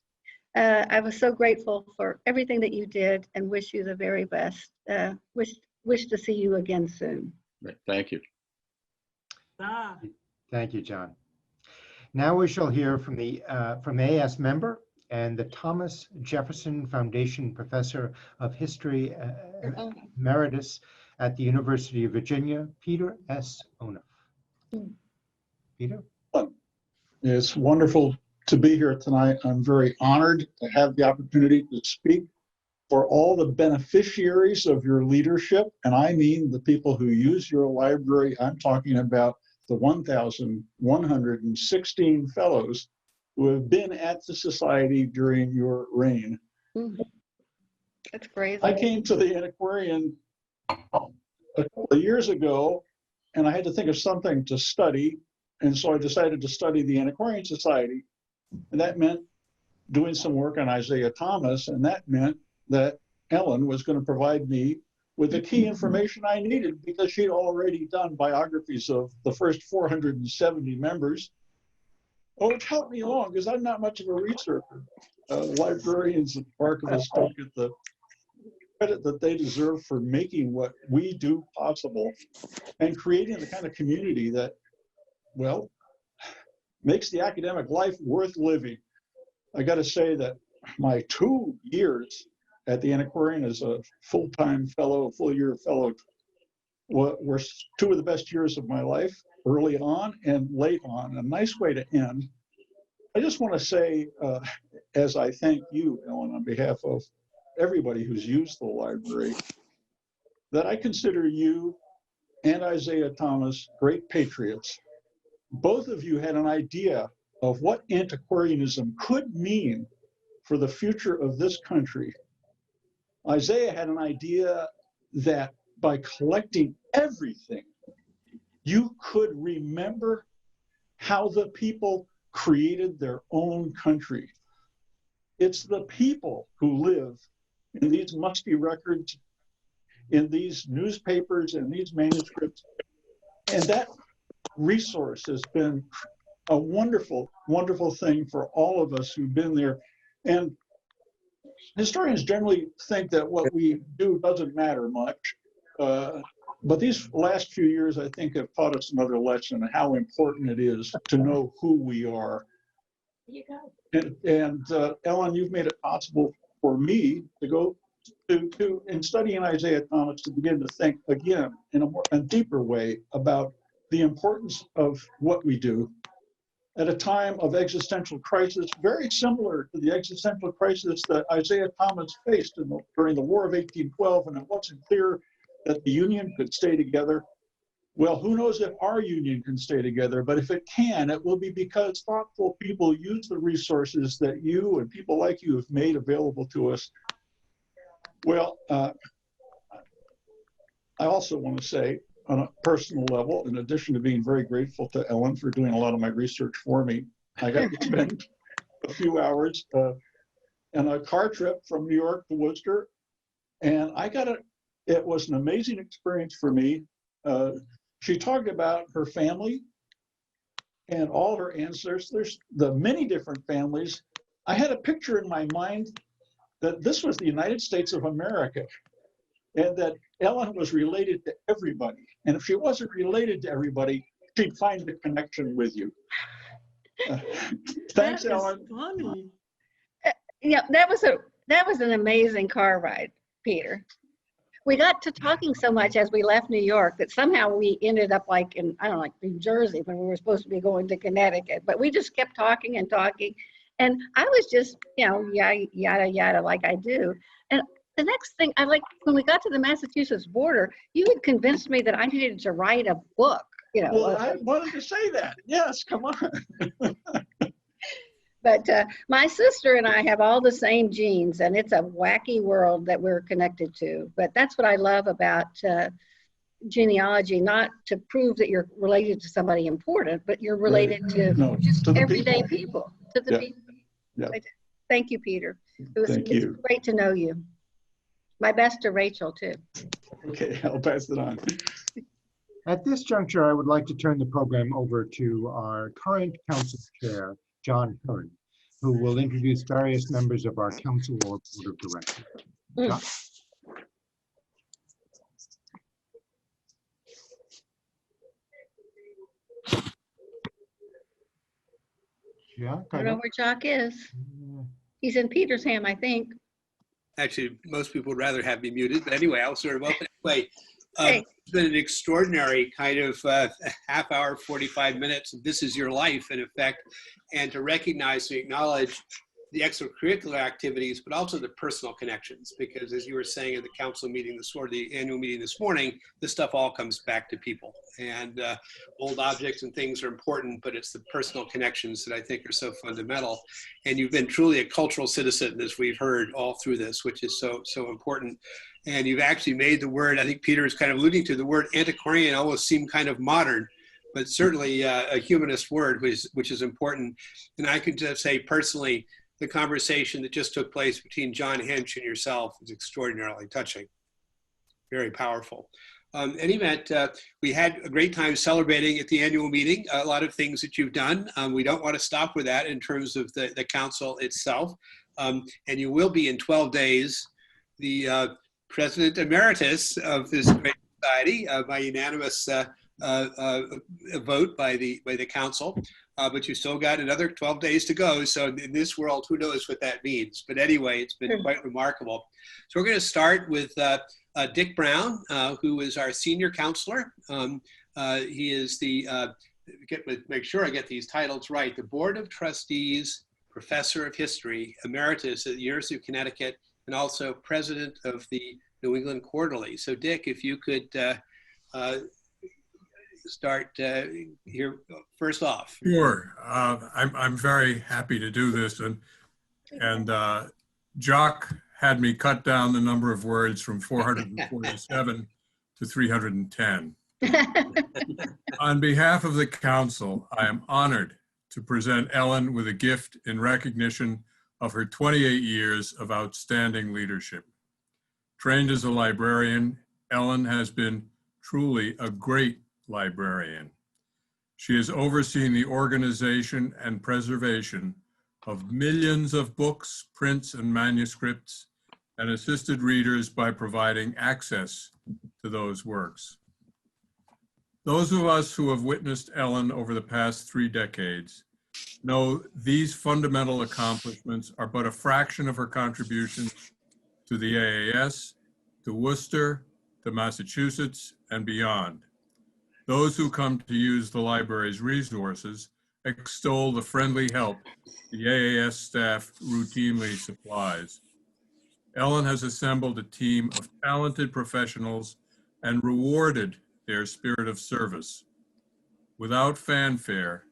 And I was so grateful for everything that you did and wish you the very best. Wish to see you again soon. Right. Thank you. Thank you, John. Now we shall hear from the AS member and the Thomas Jefferson Foundation Professor of History Emeritus at the University of Virginia, Peter S. Onuf. Peter? It's wonderful to be here tonight. I'm very honored to have the opportunity to speak for all the beneficiaries of your leadership, and I mean the people who use your library. I'm talking about the 1,116 fellows who have been at the Society during your reign. That's crazy. I came to the Antiquarian a couple of years ago, and I had to think of something to study, and so I decided to study the Antiquarian Society, and that meant doing some work on Isaiah Thomas, and that meant that Ellen was going to provide me with the key information I needed, because she'd already done biographies of the first 470 members, which helped me along because I'm not much of a researcher. Librarians and archivists don't get the credit that they deserve for making what we do possible and creating the kind of community that, well, makes the academic life worth living. I got to say that my 2 years at the Antiquarian as a full-time fellow, full-year fellow, were 2 of the best years of my life, early on and late on. A nice way to end. I just want to say, as I thank you, Ellen, on behalf of everybody who's used the library, that I consider you and Isaiah Thomas great patriots. Both of you had an idea of what antiquarianism could mean for the future of this country. Isaiah had an idea that by collecting everything, you could remember how the people created their own country. It's the people who live in these musty records, in these newspapers, and these manuscripts. And that resource has been a wonderful, wonderful thing for all of us who've been there. And historians generally think that what we do doesn't matter much. But these last few years, I think, have taught us another lesson, how important it is to know who we are. And Ellen, you've made it possible for me to go to in studying Isaiah Thomas, to begin to think again in a deeper way about the importance of what we do at a time of existential crisis, very similar to the existential crisis that Isaiah Thomas faced during the War of 1812, and it wasn't clear that the Union could stay together. Well, who knows if our Union can stay together, but if it can, it will be because thoughtful people use the resources that you and people like you have made available to us. Well, I also want to say, on a personal level, in addition to being very grateful to Ellen for doing a lot of my research for me, I got to spend a few hours on a car trip from New York to Worcester, and it was an amazing experience for me. She talked about her family and all her ancestors, the many different families. I had a picture in my mind that this was the United States of America, and that Ellen was related to everybody. And if she wasn't related to everybody, she'd find the connection with you. Thanks, Ellen. Funny. Yeah, that was an amazing car ride, Peter. We got to talking so much as we left New York that somehow we ended up like in, I don't know, like New Jersey when we were supposed to be going to Connecticut. But we just kept talking and talking. And I was just, yada, yada, like I do. And the next thing, when we got to the Massachusetts border, you had convinced me that I needed to write a book. Well, I wanted to say that. Yes, come on. But my sister and I have all the same genes, and it's a wacky world that we're connected to. But that's what I love about genealogy, not to prove that you're related to somebody important, but you're related to No, just to the everyday people. people, to the Yeah. people. Yeah. But thank you, Peter. Thank It's you. great to know you. My best to Rachel, too. Okay, I'll pass it on. At this juncture, I would like to turn the program over to our current council chair, John Hearn, who will introduce various members of our council or board of directors. John? Yeah, I don't know where Jock is. He's in Petersham, I think. Actually, most people would rather have me muted, but anyway, I'll sort of open it. Anyway, Hey. it's been an extraordinary kind of half hour, 45 minutes. This is your life, in effect, and to recognize and acknowledge the extracurricular activities, but also the personal connections, because as you were saying at the council meeting the annual meeting this morning, this stuff all comes back to people. And old objects and things are important, but it's the personal connections that I think are so fundamental. And you've been truly a cultural citizen, as we've heard all through this, which is so important. And you've actually made the word, I think Peter is kind of alluding to, the word antiquarian almost seem kind of modern, but certainly a humanist word, which is important. And I can just say personally, the conversation that just took place between John Hench and yourself was extraordinarily touching, very powerful. In any event, we had a great time celebrating at the annual meeting, a lot of things that you've done. We don't want to stop with that in terms of the council itself. And you will be in 12 days, the President Emeritus of this great society by unanimous vote by the council. But you still got another 12 days to go. So in this world, who knows what that means? But anyway, it's been quite remarkable. So we're going to start with Dick Brown, who is our senior counselor. He is the, make sure I get these titles right, the Board of Trustees, Professor of History, Emeritus at the University of Connecticut, and also President of the New England Quarterly. So Dick, if you could start here first off. Sure, I'm very happy to do this, and Jock had me cut down the number of words from 447 to 310. On behalf of the council, I am honored to present Ellen with a gift in recognition of her 28 years of outstanding leadership. Trained as a librarian, Ellen has been truly a great librarian. She has overseen the organization and preservation of millions of books, prints, and manuscripts, and assisted readers by providing access to those works. Those of us who have witnessed Ellen over the past 3 decades know these fundamental accomplishments are but a fraction of her contributions to the AAS, to Worcester, to Massachusetts, and beyond. Those who come to use the library's resources extol the friendly help the AAS staff routinely supplies. Ellen has assembled a team of talented professionals and rewarded their spirit of service. Without fanfare,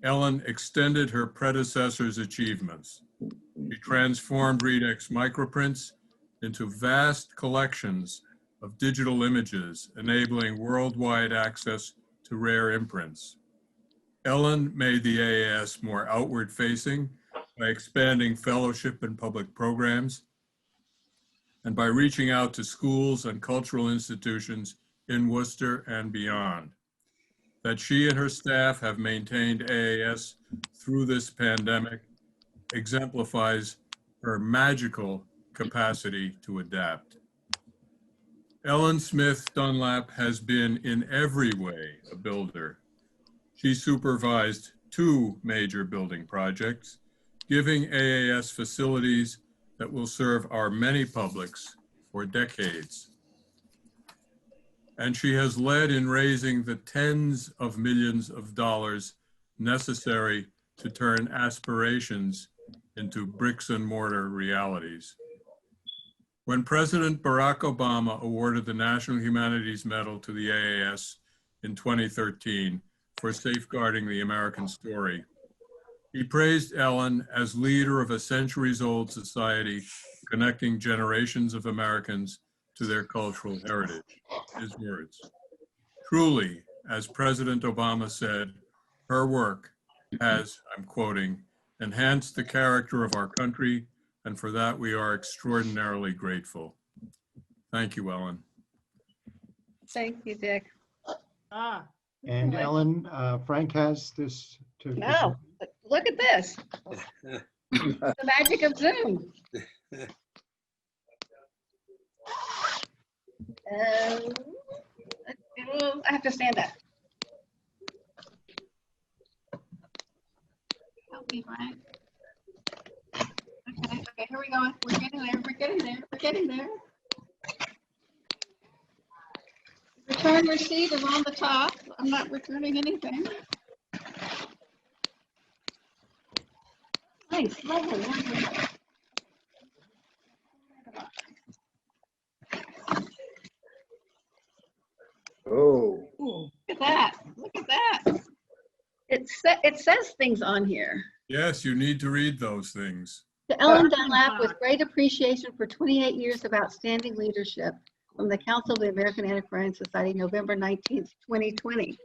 Ellen extended her predecessor's achievements. She transformed Redex microprints into vast collections of digital images, enabling worldwide access to rare imprints. Ellen made the AAS more outward-facing by expanding fellowship and public programs, and by reaching out to schools and cultural institutions in Worcester and beyond. That she and her staff have maintained AAS through this pandemic exemplifies her magical capacity to adapt. Ellen Smith Dunlap has been in every way a builder. She supervised 2 major building projects, giving AAS facilities that will serve our many publics for decades. And she has led in raising the tens of millions of dollars necessary to turn aspirations into bricks and mortar realities. When President Barack Obama awarded the National Humanities Medal to the AAS in 2013 for safeguarding the American story, He praised Ellen as leader of a centuries-old society connecting generations of Americans to their cultural heritage. His words. Truly, as President Obama said, her work has, I'm quoting, enhanced the character of our country, and for that we are extraordinarily grateful. Thank you, Ellen. Thank you, Dick. And Ellen, Frank has this to. No, look at this. The magic of Zoom. I have to stand up. Help me, Frank. Okay, here we go. We're getting there. We're getting there. We're getting there. Return receipt is on the top. I'm not returning anything. Nice, lovely, lovely. Oh. Look at that. Look at that. It says things on here. Yes, you need to read those things. To Ellen Dunlap, with great appreciation for 28 years of outstanding leadership from the Council of the American Antiquarian Society, November 19th, 2020.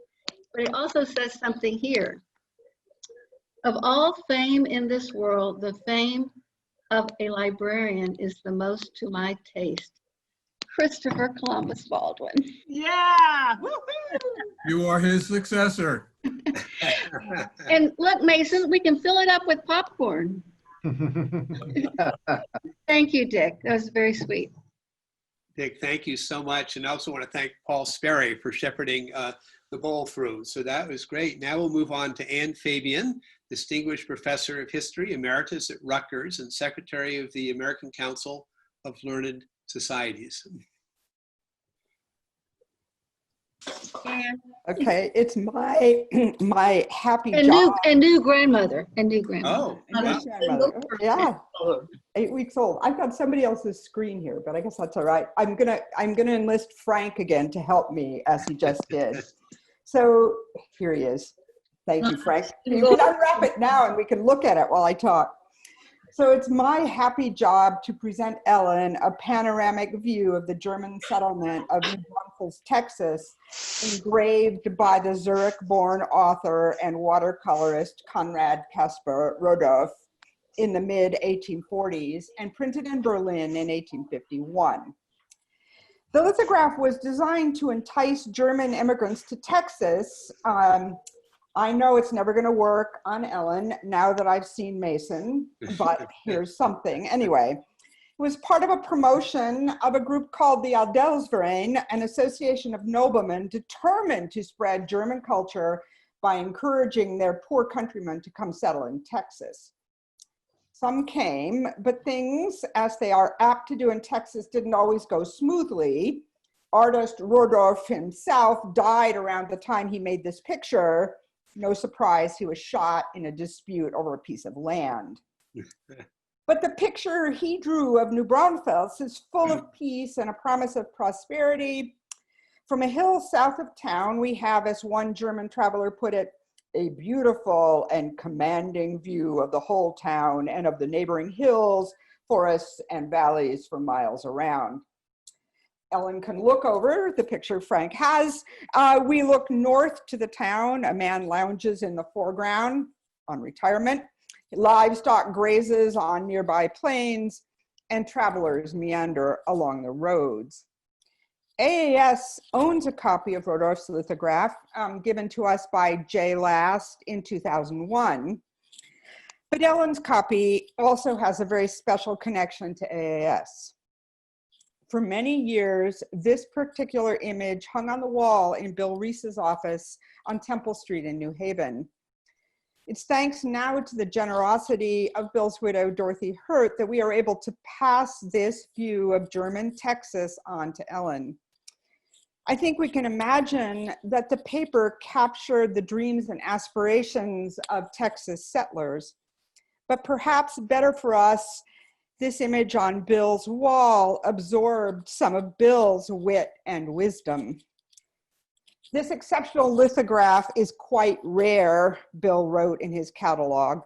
But it also says something here. Of all fame in this world, the fame of a librarian is the most to my taste. Christopher Columbus Baldwin. Yeah. You are his successor. And look, Mason, we can fill it up with popcorn. Thank you, Dick. That was very sweet. Dick, thank you so much. And I also want to thank Paul Sperry for shepherding the bowl through. So that was great. Now we'll move on to Anne Fabian, Distinguished Professor of History, Emeritus at Rutgers, and Secretary of the American Council of Learned Societies. Okay, it's my happy And job. new grandmother. And new grandmother. Oh, New grandmother. Yeah, 8 weeks old. I've got somebody else's screen here, but I guess that's all right. I'm gonna enlist Frank again to help me, as he just did. So here he is. Thank you, Frank. You can unwrap it now, and we can look at it while I talk. So it's my happy job to present Ellen a panoramic view of the German settlement of New Braunfels, Texas, engraved by the Zurich-born author and watercolorist Konrad Caspar Rodolph in the mid-1840s and printed in Berlin in 1851. The lithograph was designed to entice German immigrants to Texas. I know it's never going to work on Ellen now that I've seen Mason, but here's something. Anyway, it was part of a promotion of a group called the Adelsverein, an association of noblemen determined to spread German culture by encouraging their poor countrymen to come settle in Texas. Some came, but things, as they are apt to do in Texas, didn't always go smoothly. Artist Rodolph himself died around the time he made this picture. No surprise, he was shot in a dispute over a piece of land. But the picture he drew of New Braunfels is full of peace and a promise of prosperity. From a hill south of town, we have, as one German traveler put it, a beautiful and commanding view of the whole town and of the neighboring hills, forests, and valleys for miles around. Ellen can look over the picture Frank has. We look north to the town. A man lounges in the foreground on retirement. Livestock grazes on nearby plains, and travelers meander along the roads. AAS owns a copy of Rodolph's lithograph given to us by J. Last in 2001. But Ellen's copy also has a very special connection to AAS. For many years, this particular image hung on the wall in Bill Reese's office on Temple Street in New Haven. It's thanks now to the generosity of Bill's widow, Dorothy Hurt, that we are able to pass this view of German Texas on to Ellen. I think we can imagine that the paper captured the dreams and aspirations of Texas settlers, but perhaps better for us, this image on Bill's wall absorbed some of Bill's wit and wisdom. This exceptional lithograph is quite rare, Bill wrote in his catalog.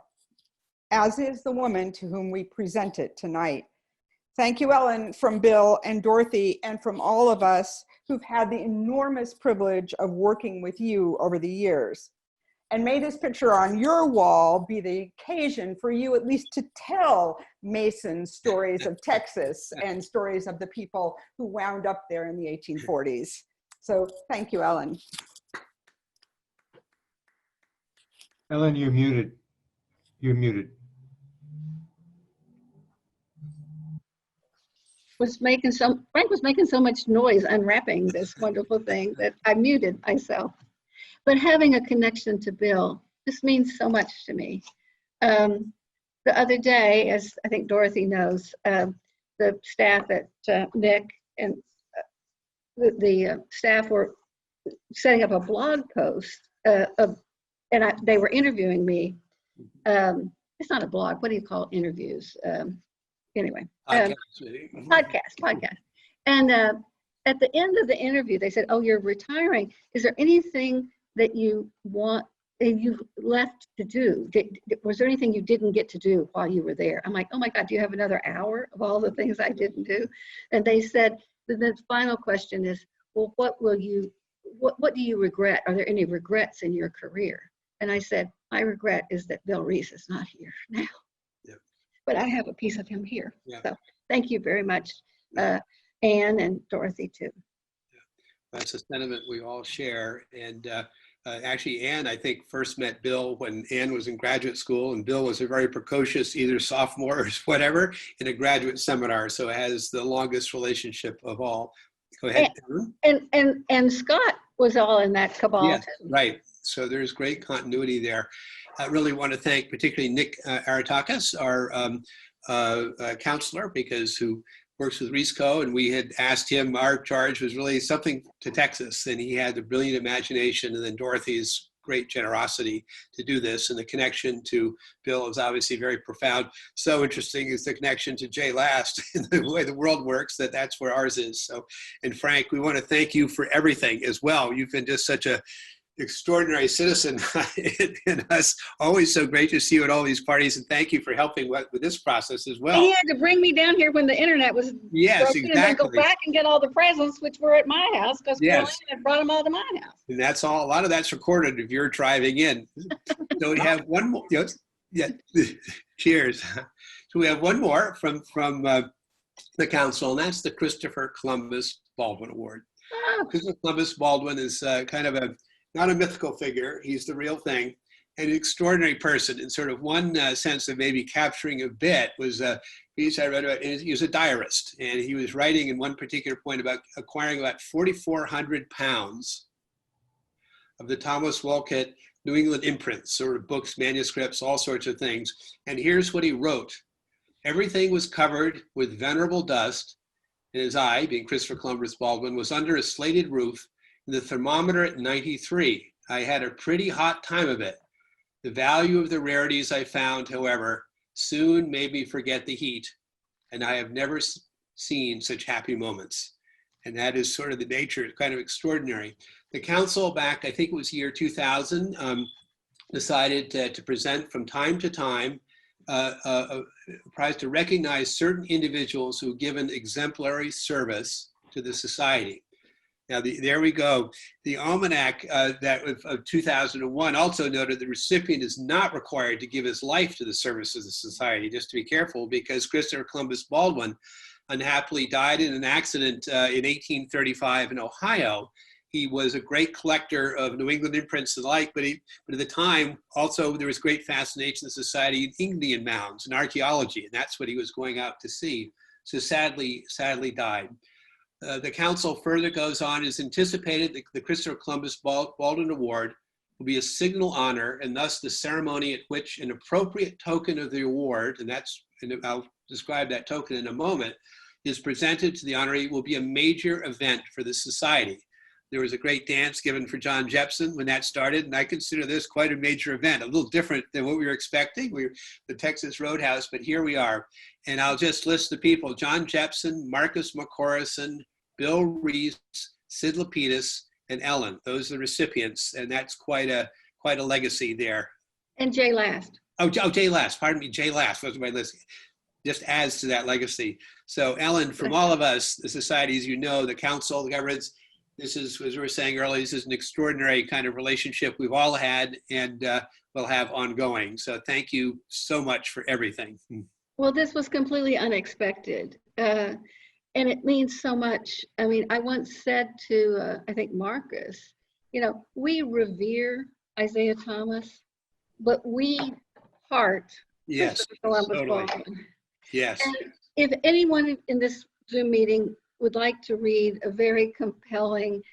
as is the woman to whom we present it tonight. Thank you, Ellen, from Bill and Dorothy, and from all of us who've had the enormous privilege of working with you over the years. And may this picture on your wall be the occasion for you at least to tell Mason's stories of Texas and stories of the people who wound up there in the 1840s. So thank you, Ellen. Ellen, you're muted. You're muted. Frank was making so much noise unwrapping this wonderful thing that I muted myself. But having a connection to Bill, this means so much to me. The other day, as I think Dorothy knows, the staff at Nick and the staff were setting up a blog post they were interviewing me. It's not a blog. What do you call interviews? Anyway, podcast. And at the end of the interview, they said, "Oh, you're retiring. Is there anything that you want and you left to do? Was there anything you didn't get to do while you were there?" I'm like, "Oh my God, do you have another hour of all the things I didn't do?" And they said, the final question is, "Well, what do you regret? Are there any regrets in your career?" And I said, "My regret is that Bill Reese is not here now." But I have a piece of him here. Yeah. So thank you very much, Anne and Dorothy too. Yeah. That's a sentiment we all share. And actually, Anne, I think, first met Bill when Anne was in graduate school, and Bill was a very precocious, either sophomore or whatever, in a graduate seminar. So it has the longest relationship of all. Go ahead. And Scott was all in that cabal. Yes, right. So there's great continuity there. I really want to thank particularly Nick Aratakis, our counselor, who works with RISCO, and we had asked him, our charge was really something to Texas, and he had the brilliant imagination, and then Dorothy's great generosity to do this, and the connection to Bill is obviously very profound. So interesting is the connection to Jay Last and the way the world works, that's where ours is. So, and Frank, we want to thank you for everything as well. You've been just such a extraordinary citizen in us. Always so great to see you at all these parties, and thank you for helping with this process as well. And he had to bring me down here when the internet was broken, exactly. And then go back and get all the presents, which were at my house, because Carolina had brought them all to my house. And that's all. A lot of that's recorded if you're driving in. So we have one more. Cheers. So we have one more from the council, and that's the Christopher Columbus Baldwin Award. Oh. Christopher Columbus Baldwin is kind of not a mythical figure. He's the real thing, and an extraordinary person. In sort of one sense of maybe capturing a bit was a piece I read about. He was a diarist, and he was writing in one particular point about acquiring about 4,400 pounds of the Thomas Walcott New England imprints, sort of books, manuscripts, all sorts of things. And here's what he wrote. Everything was covered with venerable dust, and his eye, being Christopher Columbus Baldwin, was under a slated roof, and the thermometer at 93. I had a pretty hot time of it. The value of the rarities I found, however, soon made me forget the heat, and I have never seen such happy moments. And that is sort of the nature, it's kind of extraordinary. The council back, I think it was year 2000, decided to present from time to time a prize to recognize certain individuals who have given exemplary service to the society. Now, there we go. The almanac of 2001 also noted the recipient is not required to give his life to the service of the society, just to be careful, because Christopher Columbus Baldwin unhappily died in an accident in 1835 in Ohio. He was a great collector of New England imprints and the like, but at the time, also there was great fascination in society in Indian mounds and archaeology, and that's what he was going out to see. So sadly died. The council further goes on, is anticipated that the Christopher Columbus Baldwin Award will be a signal honor, and thus the ceremony at which an appropriate token of the award, and I'll describe that token in a moment, is presented to the honoree will be a major event for the society. There was a great dance given for John Jepson when that started, and I consider this quite a major event, a little different than what we were expecting. We were the Texas Roadhouse, but here we are. And I'll just list the people: John Jepson, Marcus McCorrison, Bill Reese, Sid Lapidus, and Ellen. Those are the recipients, and that's quite a legacy there. And Jay Last. Jay Last, pardon me, Jay Last was my list. Just adds to that legacy. So Ellen, from all of us, the societies, you know, the council, the governments, this is, as we were saying earlier, this is an extraordinary kind of relationship we've all had and will have ongoing. So thank you so much for everything. Well, this was completely unexpected. And it means so much. I mean, I once said to, I think Marcus, you know, we revere Isaiah Thomas, but we heart Yes, Columbus totally. Baldwin. Yes. And if anyone in this Zoom meeting would like to read a very compelling,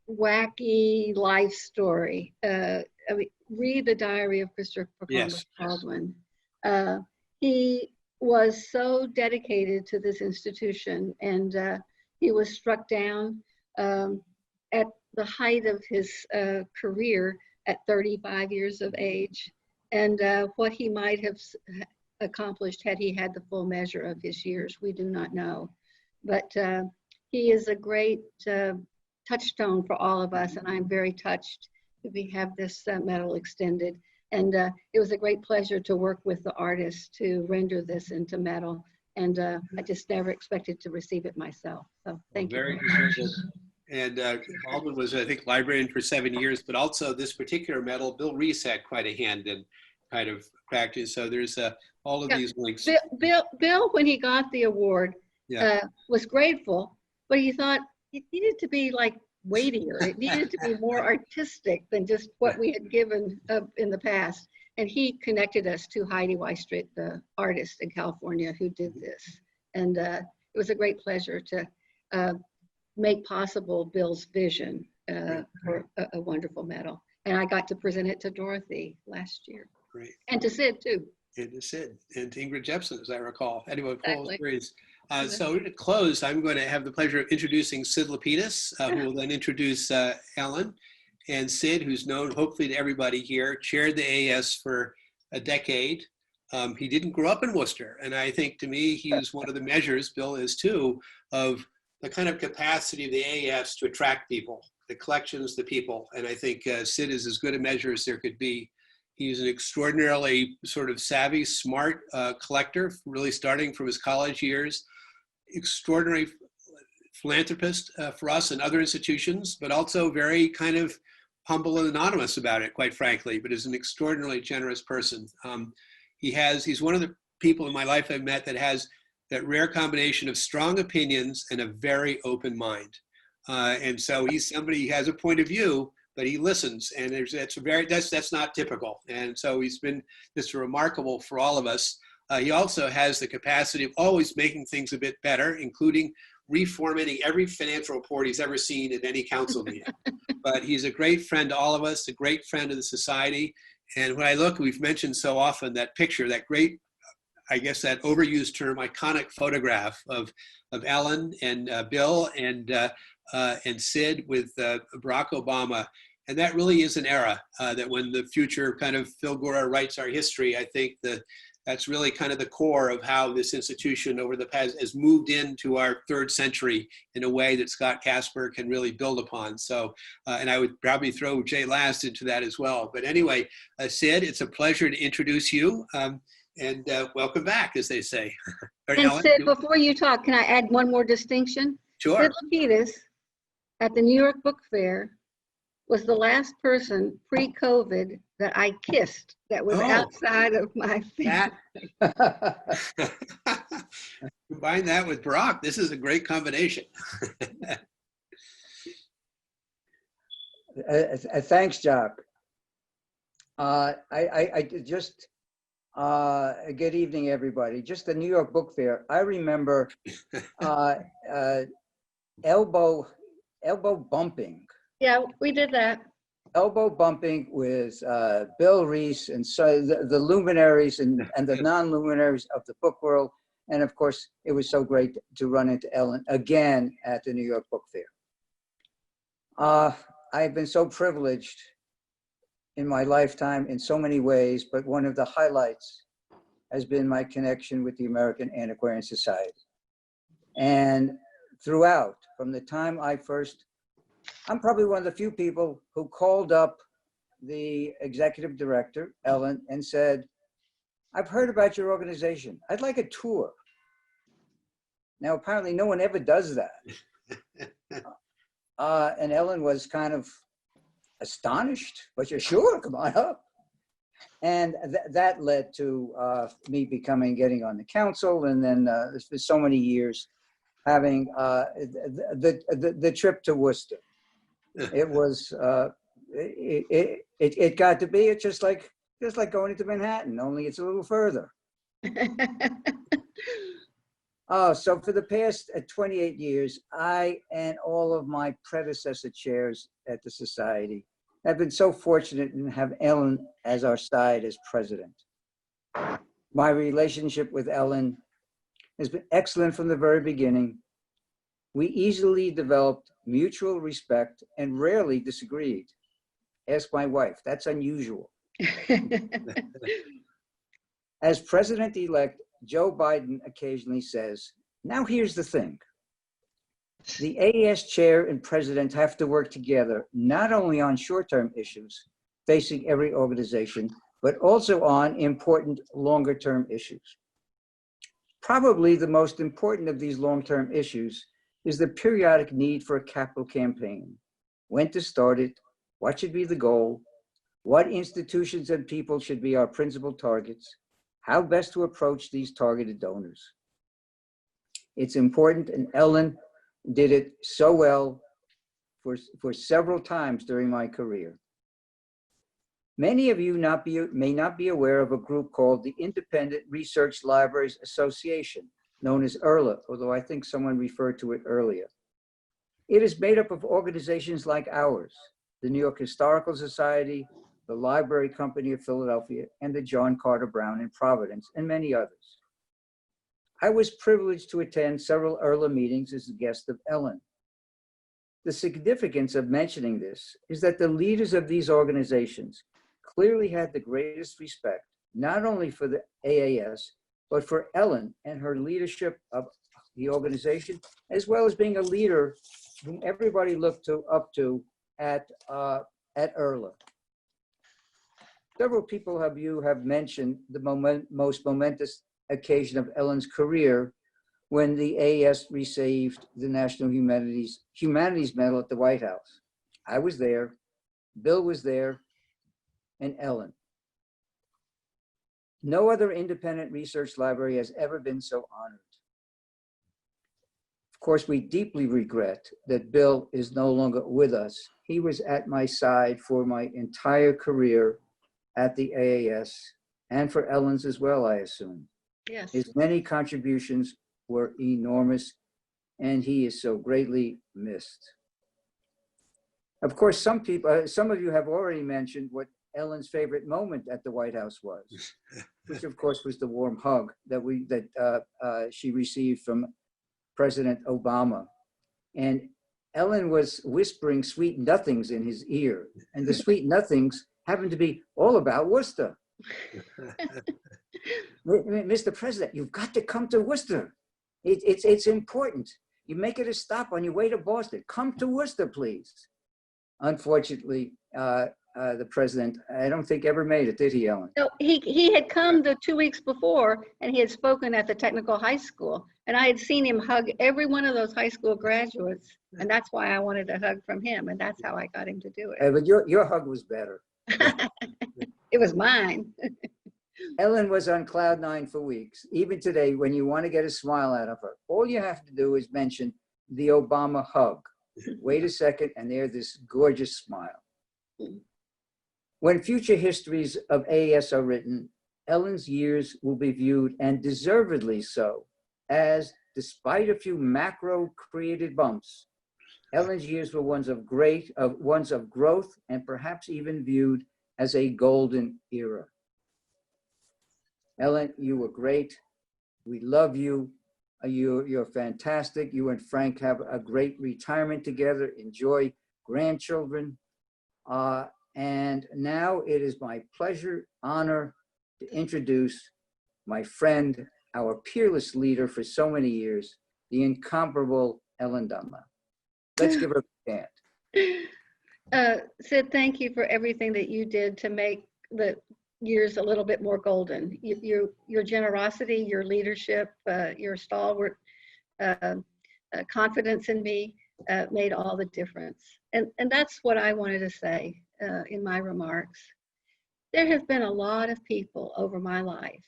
wacky life story, I mean, read the diary of Christopher Columbus Baldwin. He was so dedicated to this institution, and he was struck down at the height of his career at 35 years of age. And what he might have accomplished had he had the full measure of his years, we do not know. But he is a great touchstone for all of us, and I'm very touched that we have this medal extended. And it was a great pleasure to work with the artists to render this into metal. And I just never expected to receive it myself. So thank you. Very deserved. And Baldwin was, I think, librarian for 7 years, but also this particular medal, Bill Reese had quite a hand in kind of practice. So there's all of these links. Bill, when he got the award, was grateful, but he thought it needed to be like weightier. It needed to be more artistic than just what we had given in the past. And he connected us to Heidi Weistrit, the artist in California who did this. And it was a great pleasure to make possible Bill's vision for a wonderful medal. And I got to present it to Dorothy last year. Great. And to Sid too. And to Sid and to Ingrid Jepson, as I recall. Anyway, Exactly. So to close, I'm going to have the pleasure of introducing Sid Lapidus, who will then introduce Ellen. And Sid, who's known hopefully to everybody here, chaired the AAS for a decade. He didn't grow up in Worcester. And I think to me, he was one of the measures, Bill is too, of the kind of capacity of the AAS to attract people, the collections, the people. And I think Sid is as good a measure as there could be. He's an extraordinarily sort of savvy, smart collector, really starting from his college years. Extraordinary philanthropist for us and other institutions, but also very kind of humble and anonymous about it, quite frankly, but is an extraordinarily generous person. He's one of the people in my life I've met that has that rare combination of strong opinions and a very open mind. And so he's somebody who has a point of view, but he listens, and that's not typical. And so he's been just remarkable for all of us. He also has the capacity of always making things a bit better, including reformatting every financial report he's ever seen at any council meeting. But he's a great friend to all of us, a great friend of the society. And when I look, we've mentioned so often that picture, that great, I guess that overused term, iconic photograph of Ellen and Bill and Sid with Barack Obama. And that really is an era that when the future kind of Phil Gora writes our history, I think that's really kind of the core of how this institution over the past has moved into our third century in a way that Scott Casper can really build upon. So, and I would probably throw Jay Last into that as well. But anyway, Sid, it's a pleasure to introduce you. And welcome back, as they say. And Ellen, Sid, before you talk, can I add one more distinction? Sure. Sid Lapidus at the New York Book Fair was the last person pre-COVID that I kissed that was outside of my family. Combine that with Barack, this is a great combination. Thanks, Jock. I just, good evening, everybody. Just the New York Book Fair. I remember elbow bumping. Yeah, we did that. Elbow bumping with Bill Reese and so the luminaries and the non-luminaries of the book world. And of course, it was so great to run into Ellen again at the New York Book Fair. I've been so privileged in my lifetime in so many ways, but one of the highlights has been my connection with the American Antiquarian Society. And throughout, from the time I'm probably one of the few people who called up the executive director, Ellen, and said, I've heard about your organization. I'd like a tour. Now, apparently no one ever does that. And Ellen was kind of astonished, but you're sure, come on up. And that led to me getting on the council, and then for so many years having the trip to Worcester. It was, it got to be just like going into Manhattan, only it's a little further. So for the past 28 years, I and all of my predecessor chairs at the Society have been so fortunate and have Ellen as our side as president. My relationship with Ellen has been excellent from the very beginning. We easily developed mutual respect and rarely disagreed. Ask my wife, that's unusual. As president-elect, Joe Biden occasionally says, now here's the thing. The AES chair and president have to work together, not only on short-term issues facing every organization, but also on important longer-term issues. Probably the most important of these long-term issues is the periodic need for a capital campaign. When to start it, what should be the goal, what institutions and people should be our principal targets, how best to approach these targeted donors. It's important, and Ellen did it so well for several times during my career. Many of you may not be aware of a group called the Independent Research Libraries Association, known as IRLA, although I think someone referred to it earlier. It is made up of organizations like ours, the New York Historical Society, the Library Company of Philadelphia, and the John Carter Brown in Providence, and many others. I was privileged to attend several IRLA meetings as a guest of Ellen. The significance of mentioning this is that the leaders of these organizations clearly had the greatest respect, not only for the AAS, but for Ellen and her leadership of the organization, as well as being a leader whom everybody looked up to at IRLA. Several people have mentioned the most momentous occasion of Ellen's career when the AES received the National Humanities Medal at the White House. I was there, Bill was there, and Ellen. No other independent research library has ever been so honored. Of course, we deeply regret that Bill is no longer with us. He was at my side for my entire career at the AAS, and for Ellen's as well, I assume. Yes. His many contributions were enormous, and he is so greatly missed. Of course, some of you have already mentioned what Ellen's favorite moment at the White House was, which of course was the warm hug that she received from President Obama. And Ellen was whispering sweet nothings in his ear, and the sweet nothings happened to be all about Worcester. Mr. President, you've got to come to Worcester. It's important. You make it a stop on your way to Boston. Come to Worcester, please. Unfortunately, the president, I don't think ever made it, did he, Ellen? No, he had come the 2 weeks before, and he had spoken at the technical high school, and I had seen him hug every one of those high school graduates, and that's why I wanted a hug from him, and that's how I got him to do it. But your hug was better. It was mine. Ellen was on cloud nine for weeks. Even today, when you want to get a smile out of her, all you have to do is mention the Obama hug. Wait a second, and there's this gorgeous smile. When future histories of AES are written, Ellen's years will be viewed, and deservedly so, as, despite a few macro-created bumps, Ellen's years were ones of growth, and perhaps even viewed as a golden era. Ellen, you were great. We love you. You're fantastic. You and Frank have a great retirement together. Enjoy grandchildren. And now it is my pleasure, honor to introduce my friend, our peerless leader for so many years, the incomparable Ellen Dunlap. Let's give her a hand. Sid, thank you for everything that you did to make the years a little bit more golden. Your generosity, your leadership, your stalwart confidence in me made all the difference. And that's what I wanted to say in my remarks. There have been a lot of people over my life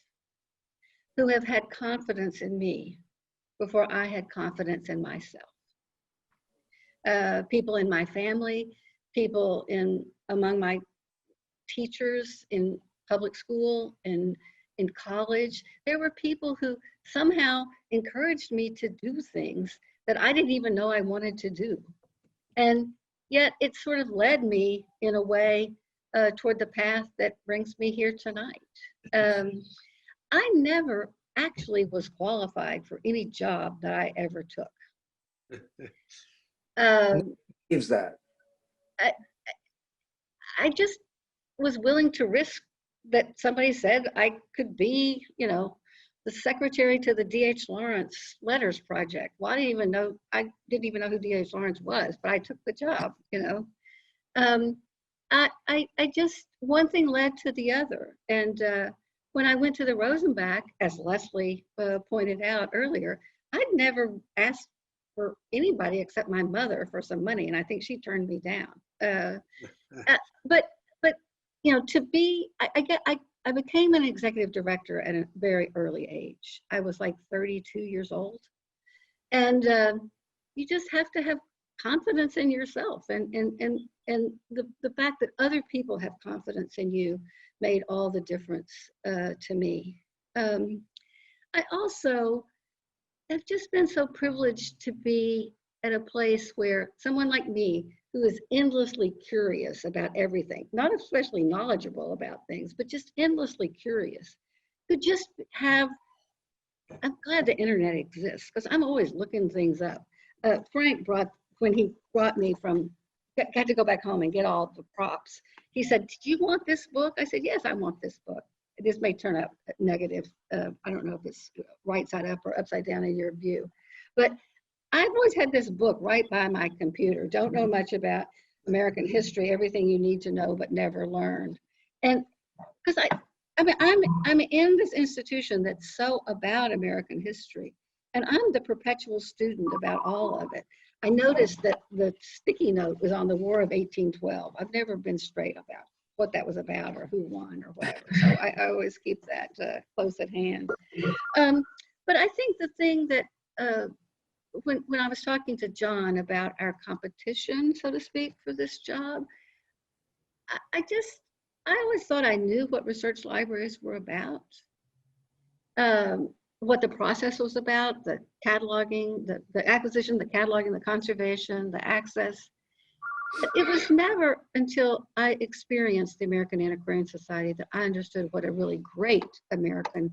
who have had confidence in me before I had confidence in myself. People in my family, people among my teachers in public school and in college. There were people who somehow encouraged me to do things that I didn't even know I wanted to do. And yet it sort of led me in a way toward the path that brings me here tonight. I never actually was qualified for any job that I ever took. Gives that? I just was willing to risk that somebody said I could be, you know, the secretary to the D.H. Lawrence Letters Project. Well, I didn't even know who D.H. Lawrence was, but I took the job, you know. I just, one thing led to the other. And when I went to the Rosenbach, as Leslie pointed out earlier, I'd never asked for anybody except my mother for some money, and I think she turned me down. But you know, to be, I became an executive director at a very early age. I was like 32 years old, and you just have to have confidence in yourself, and the fact that other people have confidence in you made all the difference to me. I also have just been so privileged to be at a place where someone like me, who is endlessly curious about everything, not especially knowledgeable about things, but just endlessly curious, could just have, I'm glad the internet exists because I'm always looking things up. Frank when he brought me got to go back home and get all the props. He said, "Do you want this book?" I said, "Yes, I want this book." This may turn out negative. I don't know if it's right side up or upside down in your view, but I've always had this book right by my computer. Don't know much about American history, everything you need to know but never learned. And because I'm in this institution that's so about American history, and I'm the perpetual student about all of it. I noticed that the sticky note was on the War of 1812. I've never been straight about what that was about or who won or whatever. So I always keep that close at hand. But I think the thing that when I was talking to John about our competition, so to speak, for this job, I always thought I knew what research libraries were about, what the process was about, the cataloging, the acquisition, the cataloging, the conservation, the access. It was never until I experienced the American Antiquarian Society that I understood what a really great American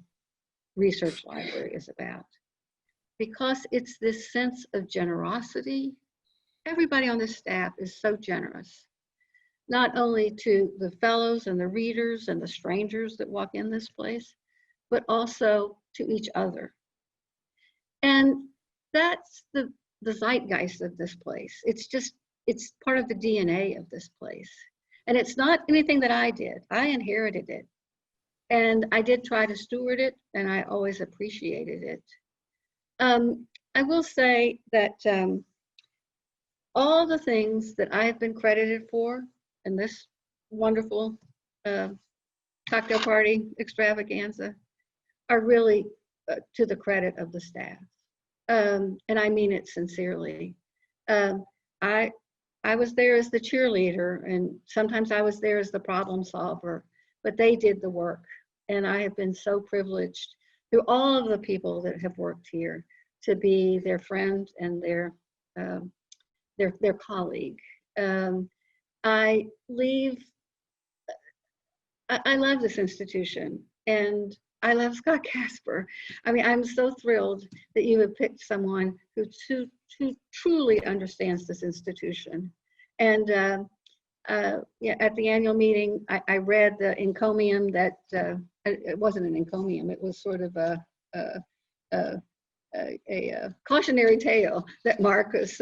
research library is about. Because it's this sense of generosity. Everybody on the staff is so generous, not only to the fellows and the readers and the strangers that walk in this place, but also to each other. And that's the zeitgeist of this place. It's part of the DNA of this place. And it's not anything that I did. I inherited it. And I did try to steward it, and I always appreciated it. I will say that all the things that I have been credited for in this wonderful cocktail party extravaganza are really to the credit of the staff. And I mean it sincerely. I was there as the cheerleader, and sometimes I was there as the problem solver, but they did the work. And I have been so privileged through all of the people that have worked here to be their friend and their colleague. I love this institution, and I love Scott Casper. I mean, I'm so thrilled that you have picked someone who truly understands this institution. And yeah, at the annual meeting, I read the encomium that, it wasn't an encomium, it was sort of a cautionary tale that Marcus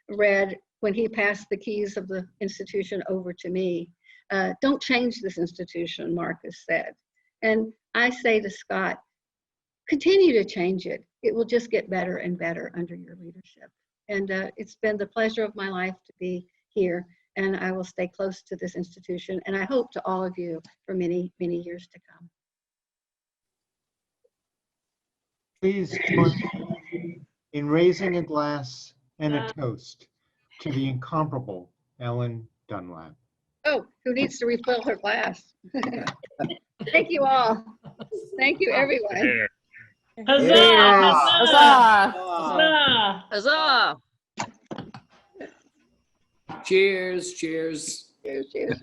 read when he passed the keys of the institution over to me. Don't change this institution, Marcus said. And I say to Scott, continue to change it. It will just get better and better under your leadership. And it's been the pleasure of my life to be here, and I will stay close to this institution, and I hope to all of you for many, many years to come. Please join me in raising a glass and a toast to the incomparable Ellen Dunlap. Oh, who needs to refill her glass? Thank you all. Thank you, everyone. Huzzah! Cheers. Huzzah! Huzzah! Huzzah! Cheers, cheers. Cheers, cheers.